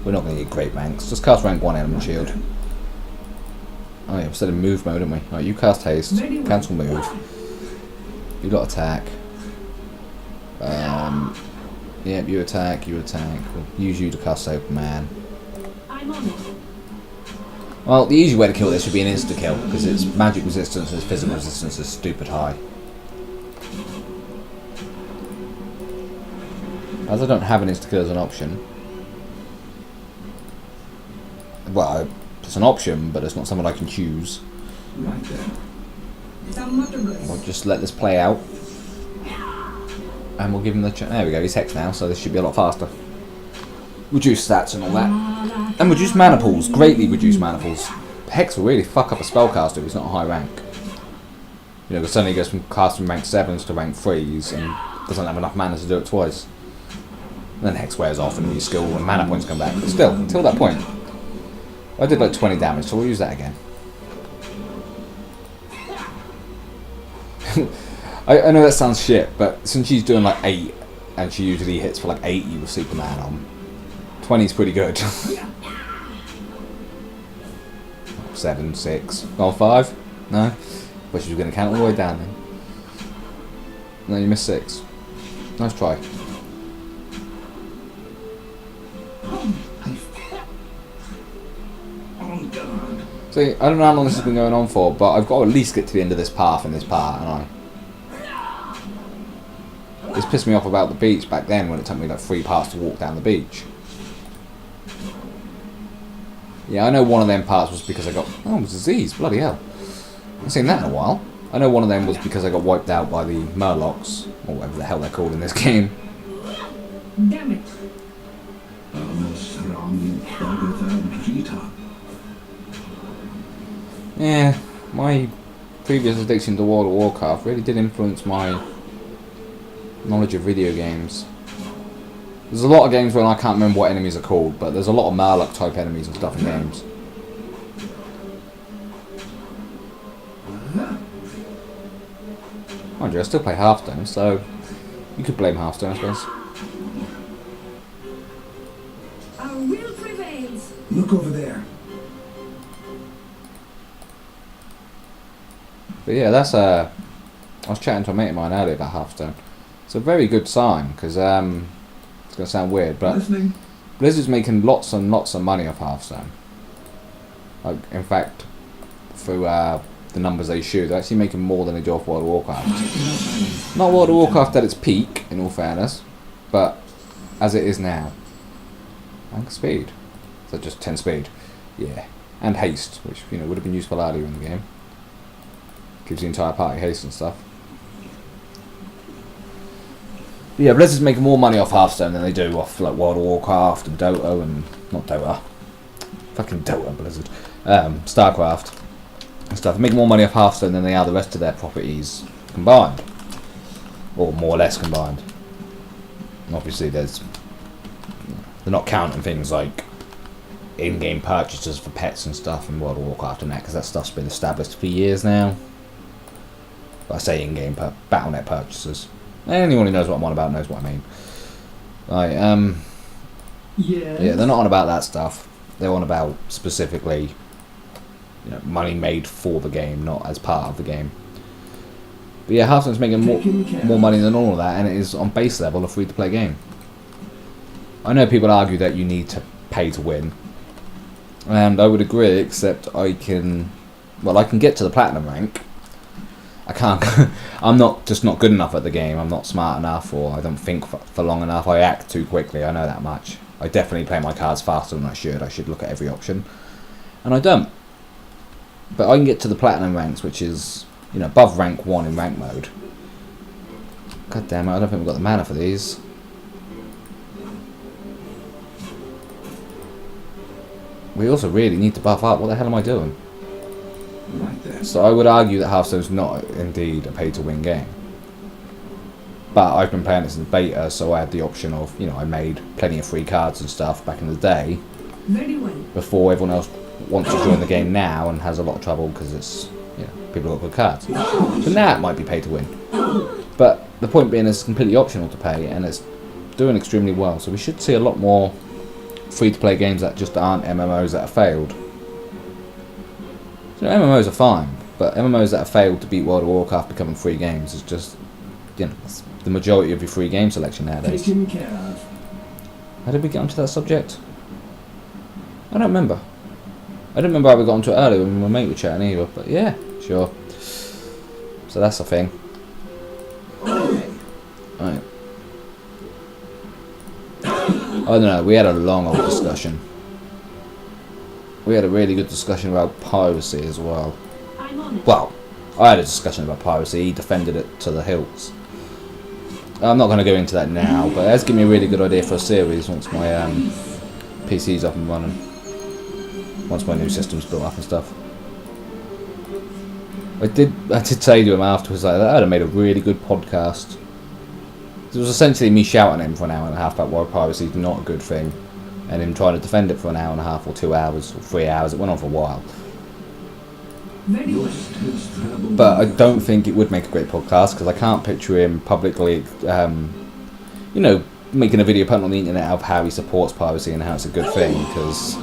We're not going to get great ranks. Just cast rank 1 element shield. Oh yeah, we're still in move mode, aren't we? Right, you cast haste. Cancel move. You got attack. Yeah, you attack. We'll use you to cast Superman. I'm on it. Well, the easy way to kill this would be an insta kill because its magic resistance and its physical resistance is stupid high. As I don't have an insta kill as an option. Well, it's an option, but it's not something I can choose. right there. We'll just let this play out. And we'll give him the there we go, he's Hex now, so this should be a lot faster. Reduce stats and all that. And reduce mana pools, greatly reduce mana pools. Hex will really fuck up a spellcaster if he's not a high rank. You know, because suddenly he goes from casting rank 7s to rank 3s and doesn't have enough mana to do it twice. And then Hex wears off and new skill and mana points come back. But still, until that point, I did like 20 damage, so we'll use that again. I know that sounds shit, but since she's doing like 8, and she usually hits for like 80 with Superman on, 20 is pretty good. 7, 6, oh 5? No? But she was going to count all the way down then. No, you missed 6. Nice try. On guard. See, I don't know how long this has been going on for, but I've got to at least get to the end of this path in this part, and This pissed me off about the beach back then when it took me like 3 parts to walk down the beach. Yeah, I know one of them parts was because I got... Oh, disease, bloody hell. I haven't seen that in a while. I know one of them was because I got wiped out by the Murlocs, or whatever the hell they're called in this game. Damn it. Yeah, my previous addiction to World of Warcraft really did influence my knowledge of video games. There's a lot of games where I can't remember what enemies are called, but there's a lot of Murloc type enemies and stuff in games. Mind you, I still play Hearthstone, so you could blame Hearthstone, I suppose. Our will prevails. Look over there. But yeah, that's I was chatting to a mate of mine earlier about Hearthstone. It's a very good sign because it's gonna sound weird, but Listening. Blizzard's making lots and lots of money off Hearthstone. Like, in fact, through the numbers they show, they're actually making more than they do off World of Warcraft. Not World of Warcraft at its peak, in all fairness, but as it is now. And speed. So just 10 speed. Yeah. And haste, which, you know, would have been useful earlier in the game. Gives the entire party haste and stuff. But yeah, Blizzard's making more money off Hearthstone than they do off like World of Warcraft and Dota and not Dota. Fucking Dota, Blizzard. StarCraft and stuff. They make more money off Hearthstone than they are the rest of their properties combined. Or more or less combined. And obviously they're not counting things like in-game purchases for pets and stuff in World of Warcraft and that, because that stuff's been established for years now. But I say in-game Battle.net purchases. Anyone who knows what I'm on about knows what I mean. Right, Yes. yeah, they're not on about that stuff. They're on about specifically, you know, money made for the game, not as part of the game. But yeah, Hearthstone's making more money than all of that, and it is on base level a free-to-play game. I know people argue that you need to pay to win, and I would agree, except I can get to the platinum rank. I can't. I'm not good enough at the game. I'm not smart enough, or I don't think for long enough. I act too quickly. I know that much. I definitely play my cards faster than I should. I should look at every option, and I don't. But I can get to the platinum ranks, which is, you know, above rank 1 in rank mode. God damn it! I don't think we've got the mana for these. We also really need to buff up. What the hell am I doing? Right there. So I would argue that Hearthstone's not indeed a pay-to-win game. But I've been playing it since beta, so I had the option of, you know, I made plenty of free cards and stuff back in the day, Very well. before everyone else wants to join the game now and has a lot of trouble because it's, you know, people got good cards. So now it might be pay-to-win. But the point being, it's completely optional to pay, and it's doing extremely well. So we should see a lot more free-to-play games that just aren't MMOs that have failed. So MMOs are fine, but MMOs that have failed to beat World of Warcraft becoming free games is just, you know, that's the majority of your free game selection nowadays. Taken care of. How did we get onto that subject? I don't remember. I don't remember how we got onto it earlier when my mate was chatting either, but yeah, sure. So that's the thing. Right. I don't know, we had a long old discussion. We had a really good discussion about piracy as well. I'm on it. Well, I had a discussion about piracy, he defended it to the hilts. I'm not going to go into that now, but that's given me a really good idea for a series once my PC's up and running. Once my new system's built up and stuff. I did say to him afterwards, like, I'd have made a really good podcast. It was essentially me shouting at him for an hour and a half about why piracy is not a good thing, and him trying to defend it for an hour and a half or 2 hours or 3 hours. It went on for a while. Very well. But I don't think it would make a great podcast, because I can't picture him publicly, you know, making a video putting on the internet of how he supports piracy and how it's a good thing, because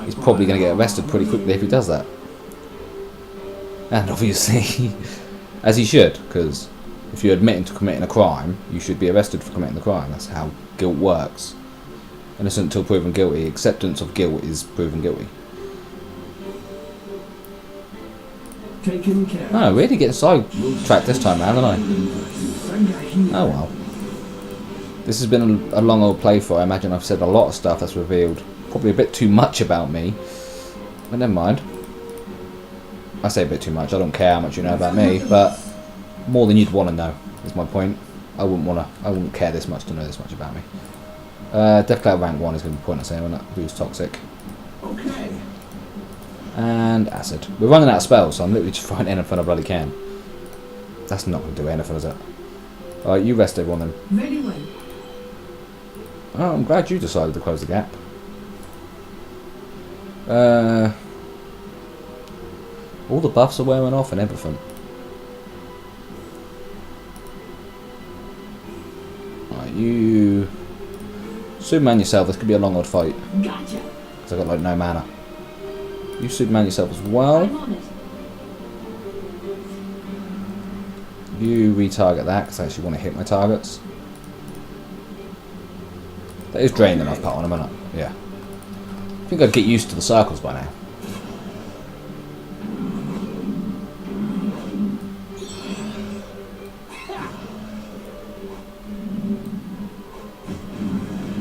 he's probably going to get arrested pretty quickly if he does that. And obviously, as he should, because if you're admitting to committing a crime, you should be arrested for committing the crime. That's how guilt works. Innocent until proven guilty. Acceptance of guilt is proven guilty. Taken care of. Oh, really getting sidetracked this time round, haven't I? Oh well. This has been a long old playthrough. I imagine I've said a lot of stuff that's revealed probably a bit too much about me. But never mind. I say a bit too much. I don't care how much you know about me, but more than you'd want to know is my point. I wouldn't care this much to know this much about me. Death Cloud rank 1 is going to be pointless here, won't it? Boost toxic. Okay. And acid. We're running out of spells, so I'm literally just throwing anything I bloody can. That's not going to do anything, is it? Alright, you rest everyone then. Very well. Oh, I'm glad you decided to close the gap. All the buffs are wearing off and everything. Right, you Superman yourself. This could be a long old fight Gotcha. because I got like no mana. You Superman yourself as well. I'm on it. You retarget that because I actually want to hit my targets. That is drain enough put on them, isn't it? Yeah. I think I'd get used to the circles by now.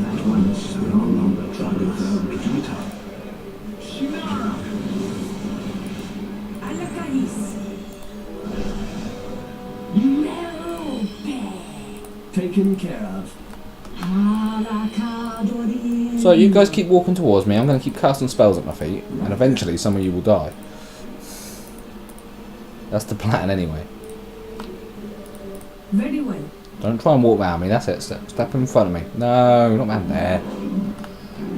That one's no longer trouble with Vegeta. A la calice. Taken care of. So you guys keep walking towards me. I'm going to keep casting spells at my feet, and eventually some of you will die. That's the plan anyway. Very well. Don't try and walk around me. That's it. Step in front of me. No, not around there.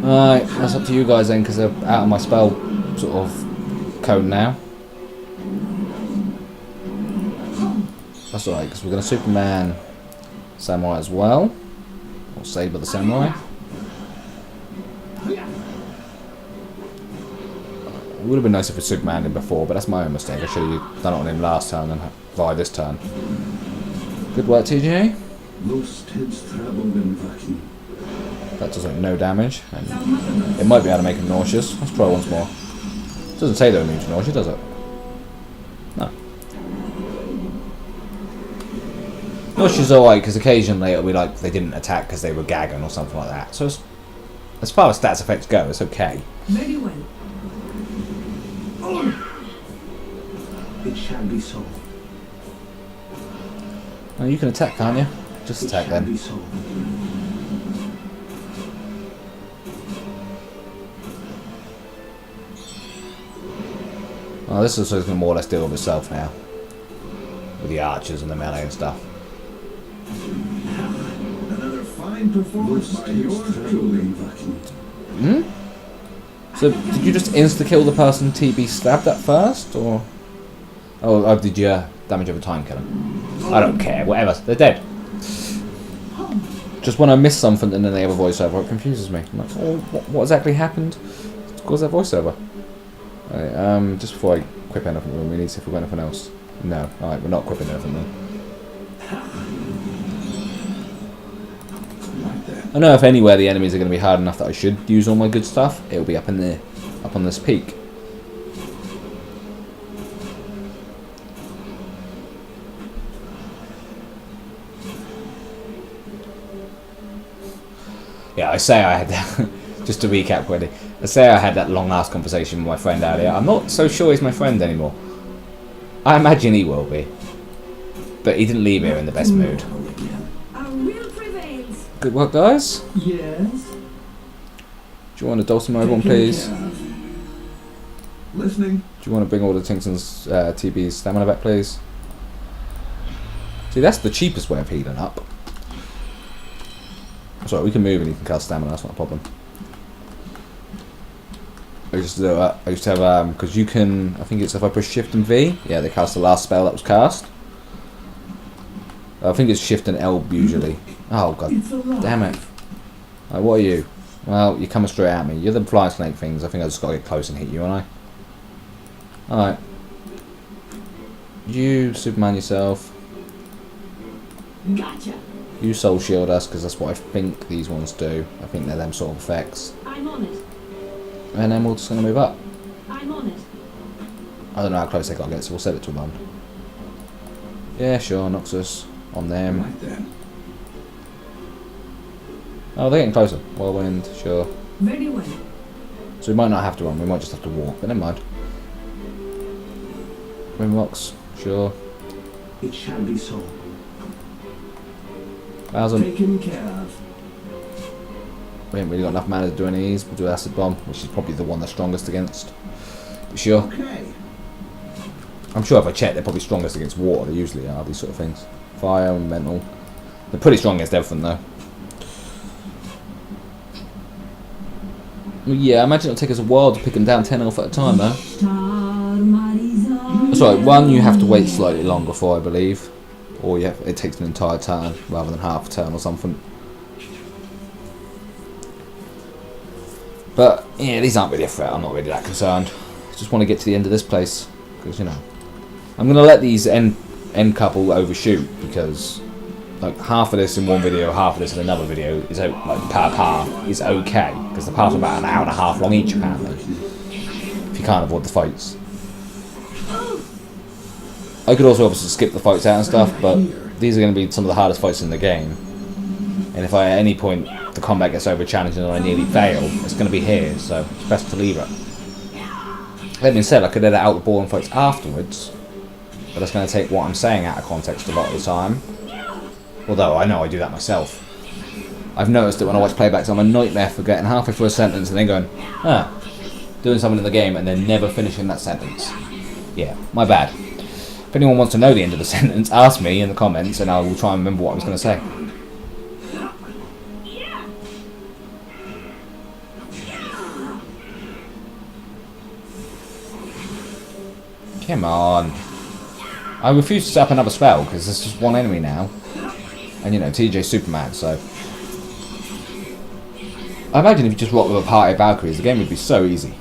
Alright, that's up to you guys then, because they're out of my spell sort of cone now. That's alright, because we're going to Superman Samurai as well. Or Saber the Samurai. It would have been nice if we Superman him before, but that's my own mistake. I should have done it on him last turn and via this turn. Good work, TJ. That does like no damage, and it might be able to make him nauseous. Let's try once more. It doesn't say they're immune to nausea, does it? No. Nausea's alright, because occasionally it'll be like they didn't attack because they were gagging or something like that. So it's, as far as stats effects go, it's okay. Very well. It shall be so. Oh, you can attack, can't you? Just attack It shall be then. so. Oh, this is going to more or less deal with itself now. With the archers and the melee and stuff. Another fine performance by yours truly. Hmm? So, did you just insta-kill the person TB stabbed at first, or...? Oh, did you damage over time kill him? I don't care, whatever, they're dead. Just when I miss something and then they have a voiceover, it confuses me. I'm like, oh, what exactly happened to cause that voiceover? Alright, just before I equip anything, we need to see if we've got anything else. No, alright, we're not equipping anything then. I know if anywhere the enemies are going to be hard enough that I should use all my good stuff, it'll be up in there, up on this peak. Yeah, I say I had that, just to recap quickly, I say I had that long ass conversation with my friend earlier. I'm not so sure he's my friend anymore. I imagine he will be. But he didn't leave here in the best mood. Our will prevails. Good work, guys. Yes. Do you want to dulcet my one, please? Listening. Do you want to bring all the Tingson's TB's stamina back, please? See, that's the cheapest way of healing up. Sorry, we can move and you can cast stamina, that's not a problem. I used to do that. I used to have, because you can, I think it's if I push Shift and V, yeah, they cast the last spell that was cast. I think it's Shift and L usually. Oh, god damn it. Right, what are you? Well, you're coming straight at me. You're the flying snake things. I think I just got to get close and hit you, aren't I? Alright. You Superman yourself. Gotcha. You soul shield us, because that's what I think these ones do. I think they're them sort of effects. I'm on it. And then we're just going to move up. I'm on it. I don't know how close they got to get, so we'll set it to 1. Yeah, sure, knocks us on them. Right then. Oh, they're getting closer. Whirlwind, sure. Very well. So we might not have to run, we might just have to walk, but never mind. Rimrocks, sure. It shall be so. 1,000. Taken care of. We ain't really got enough mana to do any of these. We'll do Acid Bomb, which is probably the one they're strongest against. But sure. Okay. I'm sure if I check, they're probably strongest against water. They usually are, these sort of things. Fire and mental. They're pretty strong against everything, though. Well, yeah, I imagine it'll take us a while to pick them down 10 health at a time, though. That's right, one you have to wait slightly longer for, I believe. Or it takes an entire turn rather than half a turn or something. But yeah, these aren't really a threat. I'm not really that concerned. Just want to get to the end of this place because, you know, I'm gonna let these end couple overshoot because like half of this in one video, half of this in another video is like per path is okay because the paths are about an hour and a half long each apparently. If you can't avoid the fights. I could also obviously skip the fights out and stuff, but these are going to be some of the hardest fights in the game. And if at any point the combat gets over challenging and I nearly fail, it's going to be here, so it's best to leave it. That being said, I could edit out the boring fights afterwards, but that's going to take what I'm saying out of context a lot of the time. Although I know I do that myself. I've noticed that when I watch playbacks, I'm a nightmare for getting halfway through a sentence and then going, doing something in the game and then never finishing that sentence. Yeah, my bad. If anyone wants to know the end of the sentence, ask me in the comments and I will try and remember what I was going to say. Come on. I refuse to set up another spell because there's just one enemy now. And you know, TJ's Superman, so... I imagine if you just rock with a party of Valkyries, the game would be so easy.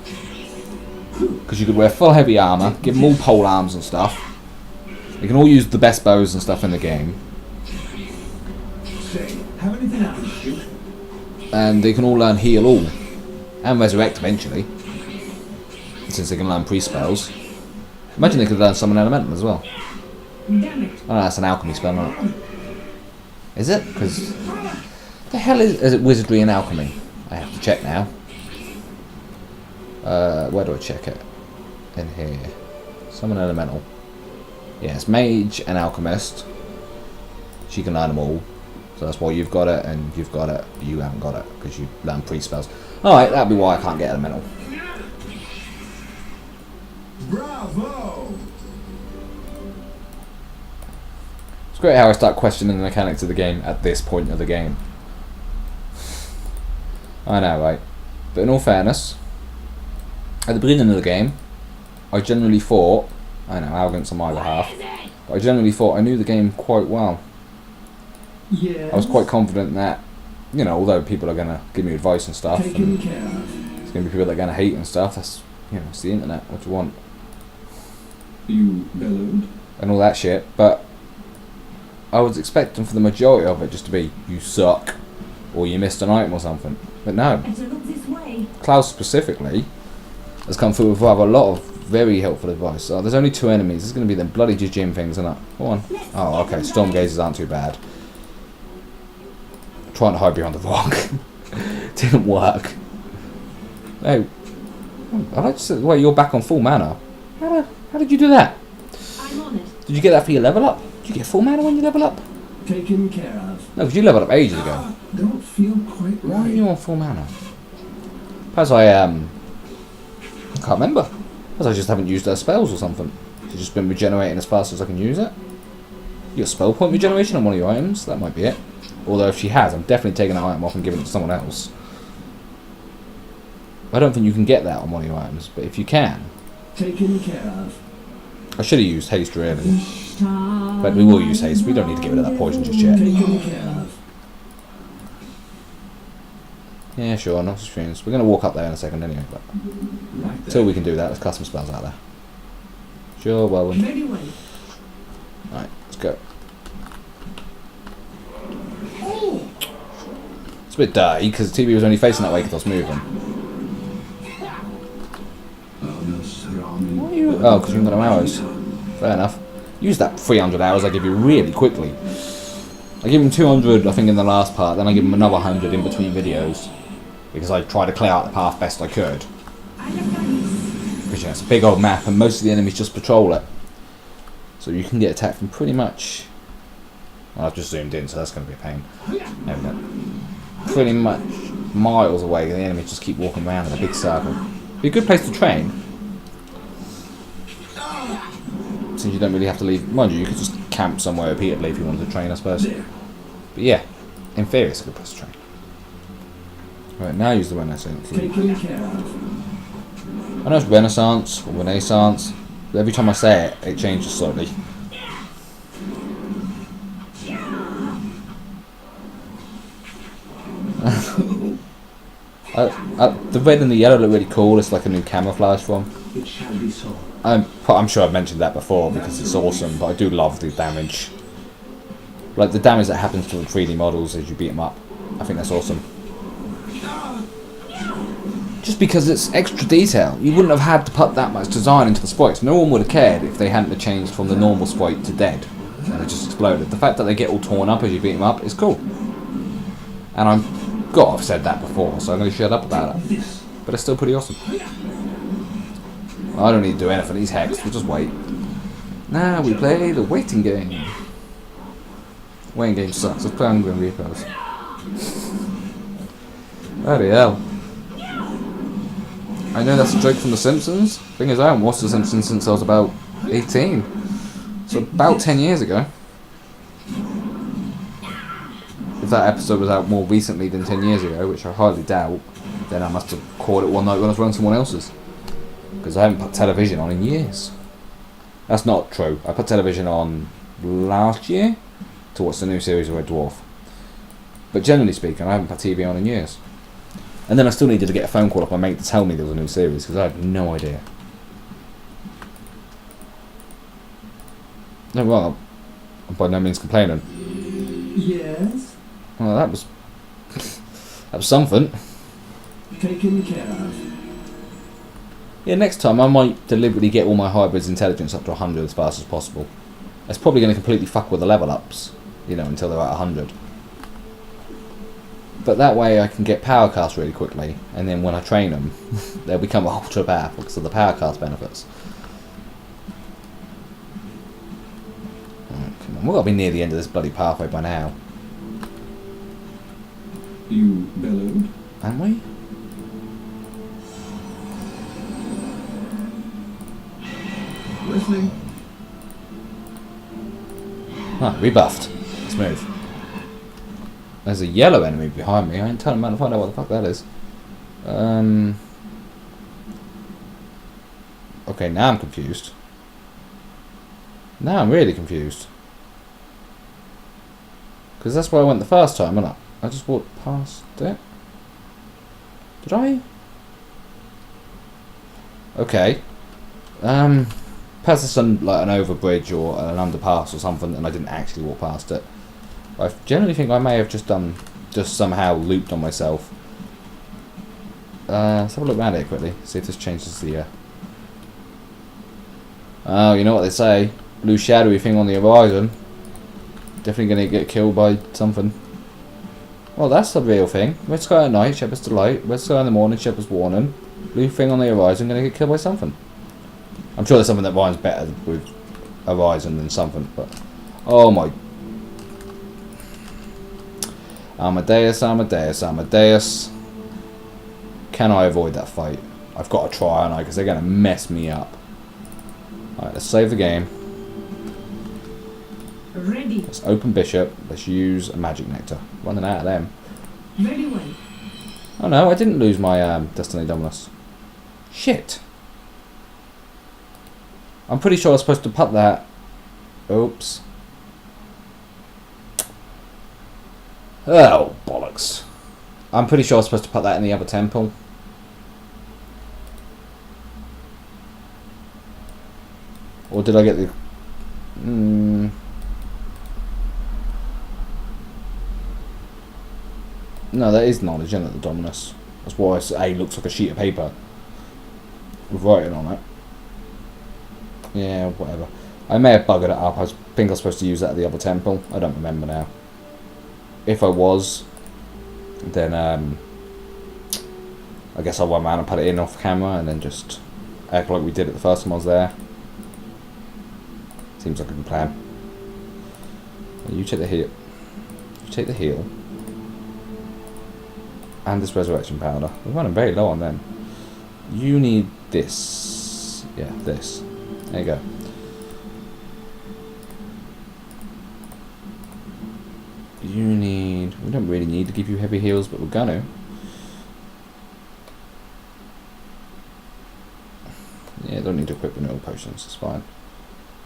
Because you could wear full heavy armour, give them all pole arms and stuff. They can all use the best bows and stuff in the game. And they can all learn heal all. And resurrect eventually. Since they can learn pre-spells. Imagine they could learn summon elemental as well. Damn it. Oh, that's an alchemy spell, not it? Is it? Because... What the hell is it wizardry and alchemy? I have to check now. Where do I check it? In here. Summon elemental. Yes, mage and alchemist. She can learn them all. So that's why you've got it and you've got it. But you haven't got it because you learn pre-spells. Alright, that'll be why I can't get elemental. Bravo! It's great how I start questioning the mechanics of the game at this point of the game. I know, right? But in all fairness, at the beginning of the game, I generally thought, I know, arrogance on my behalf, but I generally thought I knew the game quite well. Yes. I was quite confident that, you know, although people are going to give me advice and stuff, and Taken care of. there's going to be people that are going to hate and stuff, that's, you know, it's the internet, what do you want? You bellowed. And all that shit, but I was expecting for the majority of it just to be, you suck, or you missed an item or something. But no, Better look this way. Klaus specifically has come through with rather a lot of very helpful advice. So there's only 2 enemies, there's going to be them bloody Jim things, isn't it? Go on. Oh, okay, storm gazers aren't too bad. Trying to hide behind the rock. Didn't work. Hey, I like to say, wait, you're back on full mana. How did you do that? I'm on it. Did you get that for your level up? Did you get full mana when you level up? Taken care of. No, because you leveled up ages ago. Don't feel quite Why are right. you on full mana? Perhaps I can't remember. Perhaps I just haven't used their spells or something. It's just been regenerating as fast as I can use it. You got spell point regeneration on one of your items? That might be it. Although if she has, I'm definitely taking that item off and giving it to someone else. I don't think you can get that on one of your items, but if you can... Taken care of. I should have used haste really. But we will use haste. We don't need to get rid of that poison just yet. Taken care of. Yeah, sure, not streams. We're going to walk up there in a second anyway, but Right until there. we can do that, let's cast some spells out there. Sure, well, Ready way. alright, let's go. It's a bit dirty because the TV was only facing that way because I was moving. Why are you? Oh, because you haven't got no arrows. Fair enough. Use that 300 hours I give you really quickly. I give him 200, I think, in the last part, then I give him another 100 in between videos. Because I try to clear out the path best I could. Because yeah, it's a big old map and most of the enemies just patrol it. So you can get attacked from pretty much... Well, I've just zoomed in, so that's going to be a pain. There we go. Pretty much miles away, the enemies just keep walking around in a big circle. Be a good place to train. Since you don't really have to leave... Mind you, you could just camp somewhere repeatedly if you wanted to train, I suppose. But yeah, in theory it's a good place to train. Right, now use the Renaissance. Taken care of. I know it's Renaissance or Renaissance, but every time I say it, it changes slightly. The red and the yellow look really cool. It's like a new camouflage for 'em. It shall be so. I'm sure I've mentioned that before because it's awesome, but I do love the damage. Like the damage that happens to the 3D models as you beat them up. I think that's awesome. Just because it's extra detail. You wouldn't have had to put that much design into the sprites. No one would have cared if they hadn't have changed from the normal sprite to dead. And it just exploded. The fact that they get all torn up as you beat them up is cool. And I've said that before, so I'm going to shut up about it. But it's still pretty awesome. I don't need to do anything. He's hexed. We'll just wait. Now we play the waiting game. Waiting game sucks. Let's play Hungry Reapers. Bloody hell. I know that's a joke from The Simpsons. Thing is, I haven't watched The Simpsons since I was about 18. So about 10 years ago. If that episode was out more recently than 10 years ago, which I hardly doubt, then I must have caught it one night when I was running someone else's. Because I haven't put television on in years. That's not true. I put television on last year to watch the new series of Red Dwarf. But generally speaking, I haven't put TV on in years. And then I still needed to get a phone call off my mate to tell me there was a new series, because I had no idea. No, well, I'm by no means complaining. Yes? Well, that was something. Taken care of. Yeah, next time I might deliberately get all my hybrids intelligence up to 100 as fast as possible. That's probably going to completely fuck with the level ups, until they're at 100. But that way I can get power cast really quickly, and then when I train them, they'll become ultra powerful because of the power cast benefits. Right, come on, we've got to be near the end of this bloody pathway by now. You bellowed? Aren't we? Listening. Ah, rebuffed. Let's move. There's a yellow enemy behind me. I ain't telling man to find out what the fuck that is. Okay, now I'm confused. Now I'm really confused. Because that's where I went the first time, wasn't I? I just walked past it. Did I? Okay. Perhaps it's like an overbridge or an underpass or something, and I didn't actually walk past it. I generally think I may have just somehow looped on myself. Let's have a look around here quickly, see if this changes the... Oh, you know what they say. Blue shadowy thing on the horizon. Definitely going to get killed by something. Well, that's the real thing. Red sky at night, shepherd's delight. Red sky in the morning, shepherd's warning. Blue thing on the horizon, going to get killed by something. I'm sure there's something that rhymes better with horizon than something, but... Oh my... Amadeus, Amadeus, Amadeus. Can I avoid that fight? I've got to try, aren't I? Because they're going to mess me up. Alright, let's save the game. Ready. Let's open Bishop. Let's use a Magic Nectar. Running out of them. Very well. Oh no, I didn't lose my Destiny Dominus. Shit. I'm pretty sure I was supposed to put that. Oops. Oh, bollocks. I'm pretty sure I was supposed to put that in the other temple. Or did I get the... No, that is knowledge, isn't it, the Dominus? That's why A looks like a sheet of paper with writing on it. Yeah, whatever. I may have buggered it up. I think I was supposed to use that at the other temple. I don't remember now. If I was, then I guess I'll run around and put it in off camera and then just act like we did it the first time I was there. Seems like a good plan. You take the heal. You take the heal. And this resurrection powder. We're running very low on them. You need this. Yeah, this. There you go. You need... We don't really need to give you heavy heals, but we're gonna. Yeah, don't need to equip renewal potions, it's fine.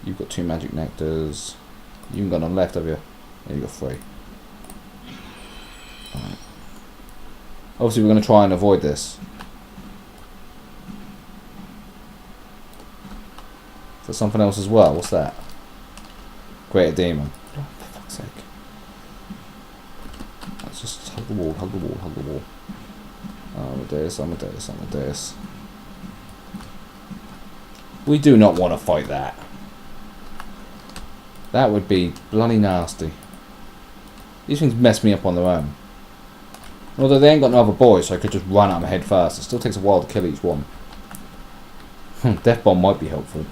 You've got 2 magic nectars. You haven't got none left, have you? Yeah, you've got 3. Alright. Obviously, we're going to try and avoid this. Is there something else as well? What's that? Greater demon. Oh, for fuck's sake. Let's just hug the wall, hug the wall, hug the wall. Amadeus. We do not want to fight that. That would be bloody nasty. These things mess me up on their own. Although they ain't got no other boys, so I could just run at them head first. It still takes a while to kill each one. Death bomb might be helpful.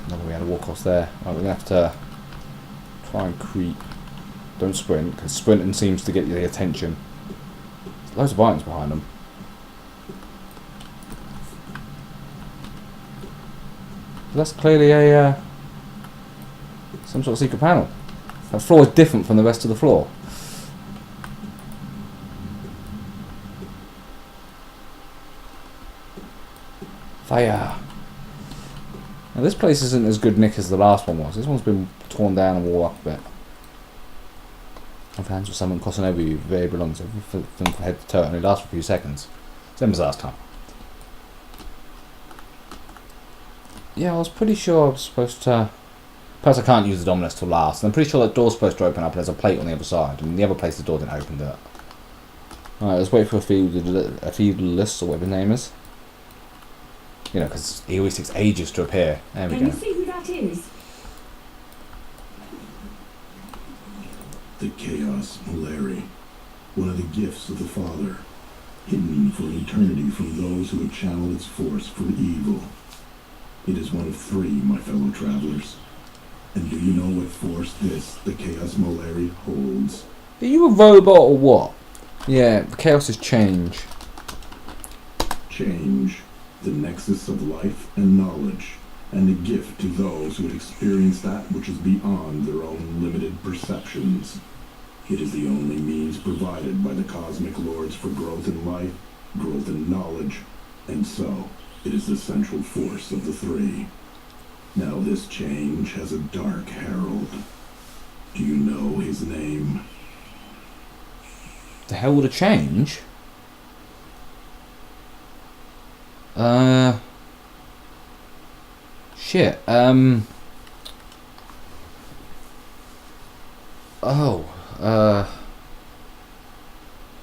Another way to walk across there. Right, we're going to have to try and creep. Don't sprint, because sprinting seems to get you the attention. There's loads of items behind them. That's clearly a some sort of secret panel. That floor is different from the rest of the floor. Fire. Now this place isn't as good nick as the last one was. This one's been torn down and wall up a bit. If hands with someone crossing over you, very belongs from head to toe, and it lasts for a few seconds. Same as last time. Yeah, I was pretty sure I was supposed to... Perhaps I can't use the Dominus till last. And I'm pretty sure that door's supposed to open up and there's a plate on the other side. And the other place the door didn't open it. Alright, let's wait for a feudalist, or whatever his name is. You know, because he always takes ages to appear. There we go. Can you see who that is? The Chaos Malari, one of the gifts of the Father, hidden for eternity from those who have channeled its force for evil. It is one of three, my fellow travelers. And do you know what force this, the Chaos Malari, holds? Are you a robot or what? Yeah, the chaos is change. Change, the nexus of life and knowledge, and a gift to those who would experience that which is beyond their own limited perceptions. It is the only means provided by the cosmic lords for growth in life, growth in knowledge, and so it is the central force of the three. Now this change has a dark herald. Do you know his name? The hell would a change? Shit, Martin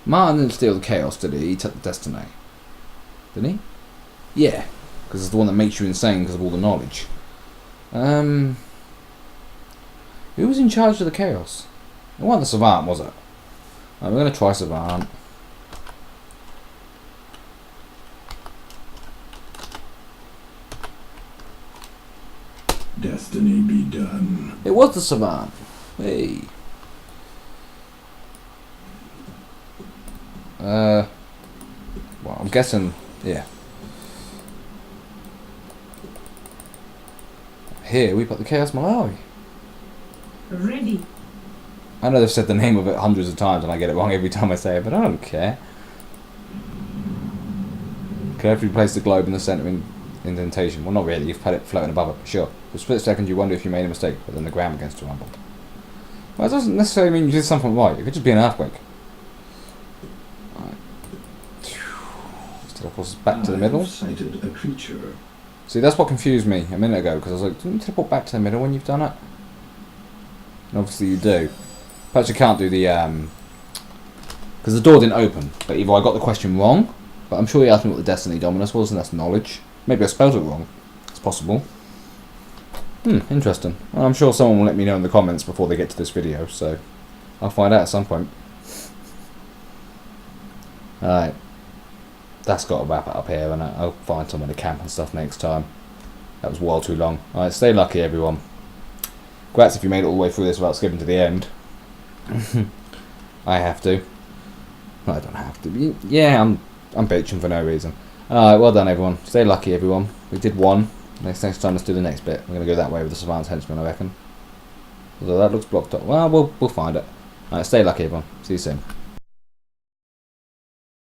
didn't steal the chaos, did he? He took the destiny. Didn't he? Yeah, because it's the one that makes you insane because of all the knowledge. Who was in charge of the chaos? It wasn't the Savant, was it? Right, we're going to try Savant. Destiny be done. It was the Savant. Hey. Well, I'm guessing, yeah. Here we put the Chaos Malari. Ready. I know they've said the name of it hundreds of times and I get it wrong every time I say it, but I don't care. Carefully place the globe in the centre indentation. Well, not really, you've put it floating above it, but sure. For a split second you wonder if you made a mistake, but then the ground begins to rumble. Well, it doesn't necessarily mean you did something right, it could just be an earthquake. Right. Just teleport us back to the middle. I've sighted a creature. See, that's what confused me a minute ago, because I was like, didn't you teleport back to the middle when you've done it? And obviously you do. Perhaps you can't do the, because the door didn't open, but either I got the question wrong, but I'm sure he asked me what the Destiny Dominus was, and that's knowledge. Maybe I spelled it wrong. It's possible. Interesting. Well, I'm sure someone will let me know in the comments before they get to this video, so I'll find out at some point. Alright. That's got to wrap it up here, and I'll find somewhere to camp and stuff next time. That was well too long. Alright, stay lucky everyone. Congrats if you made it all the way through this without skipping to the end. I have to. I don't have to. Yeah, I'm bitching for no reason. Alright, well done everyone. Stay lucky everyone. We did one. Next time let's do the next bit. We're going to go that way with the Savant's Henchman, I reckon. Although that looks blocked up. Well, we'll find it. Alright, stay lucky everyone. See you soon.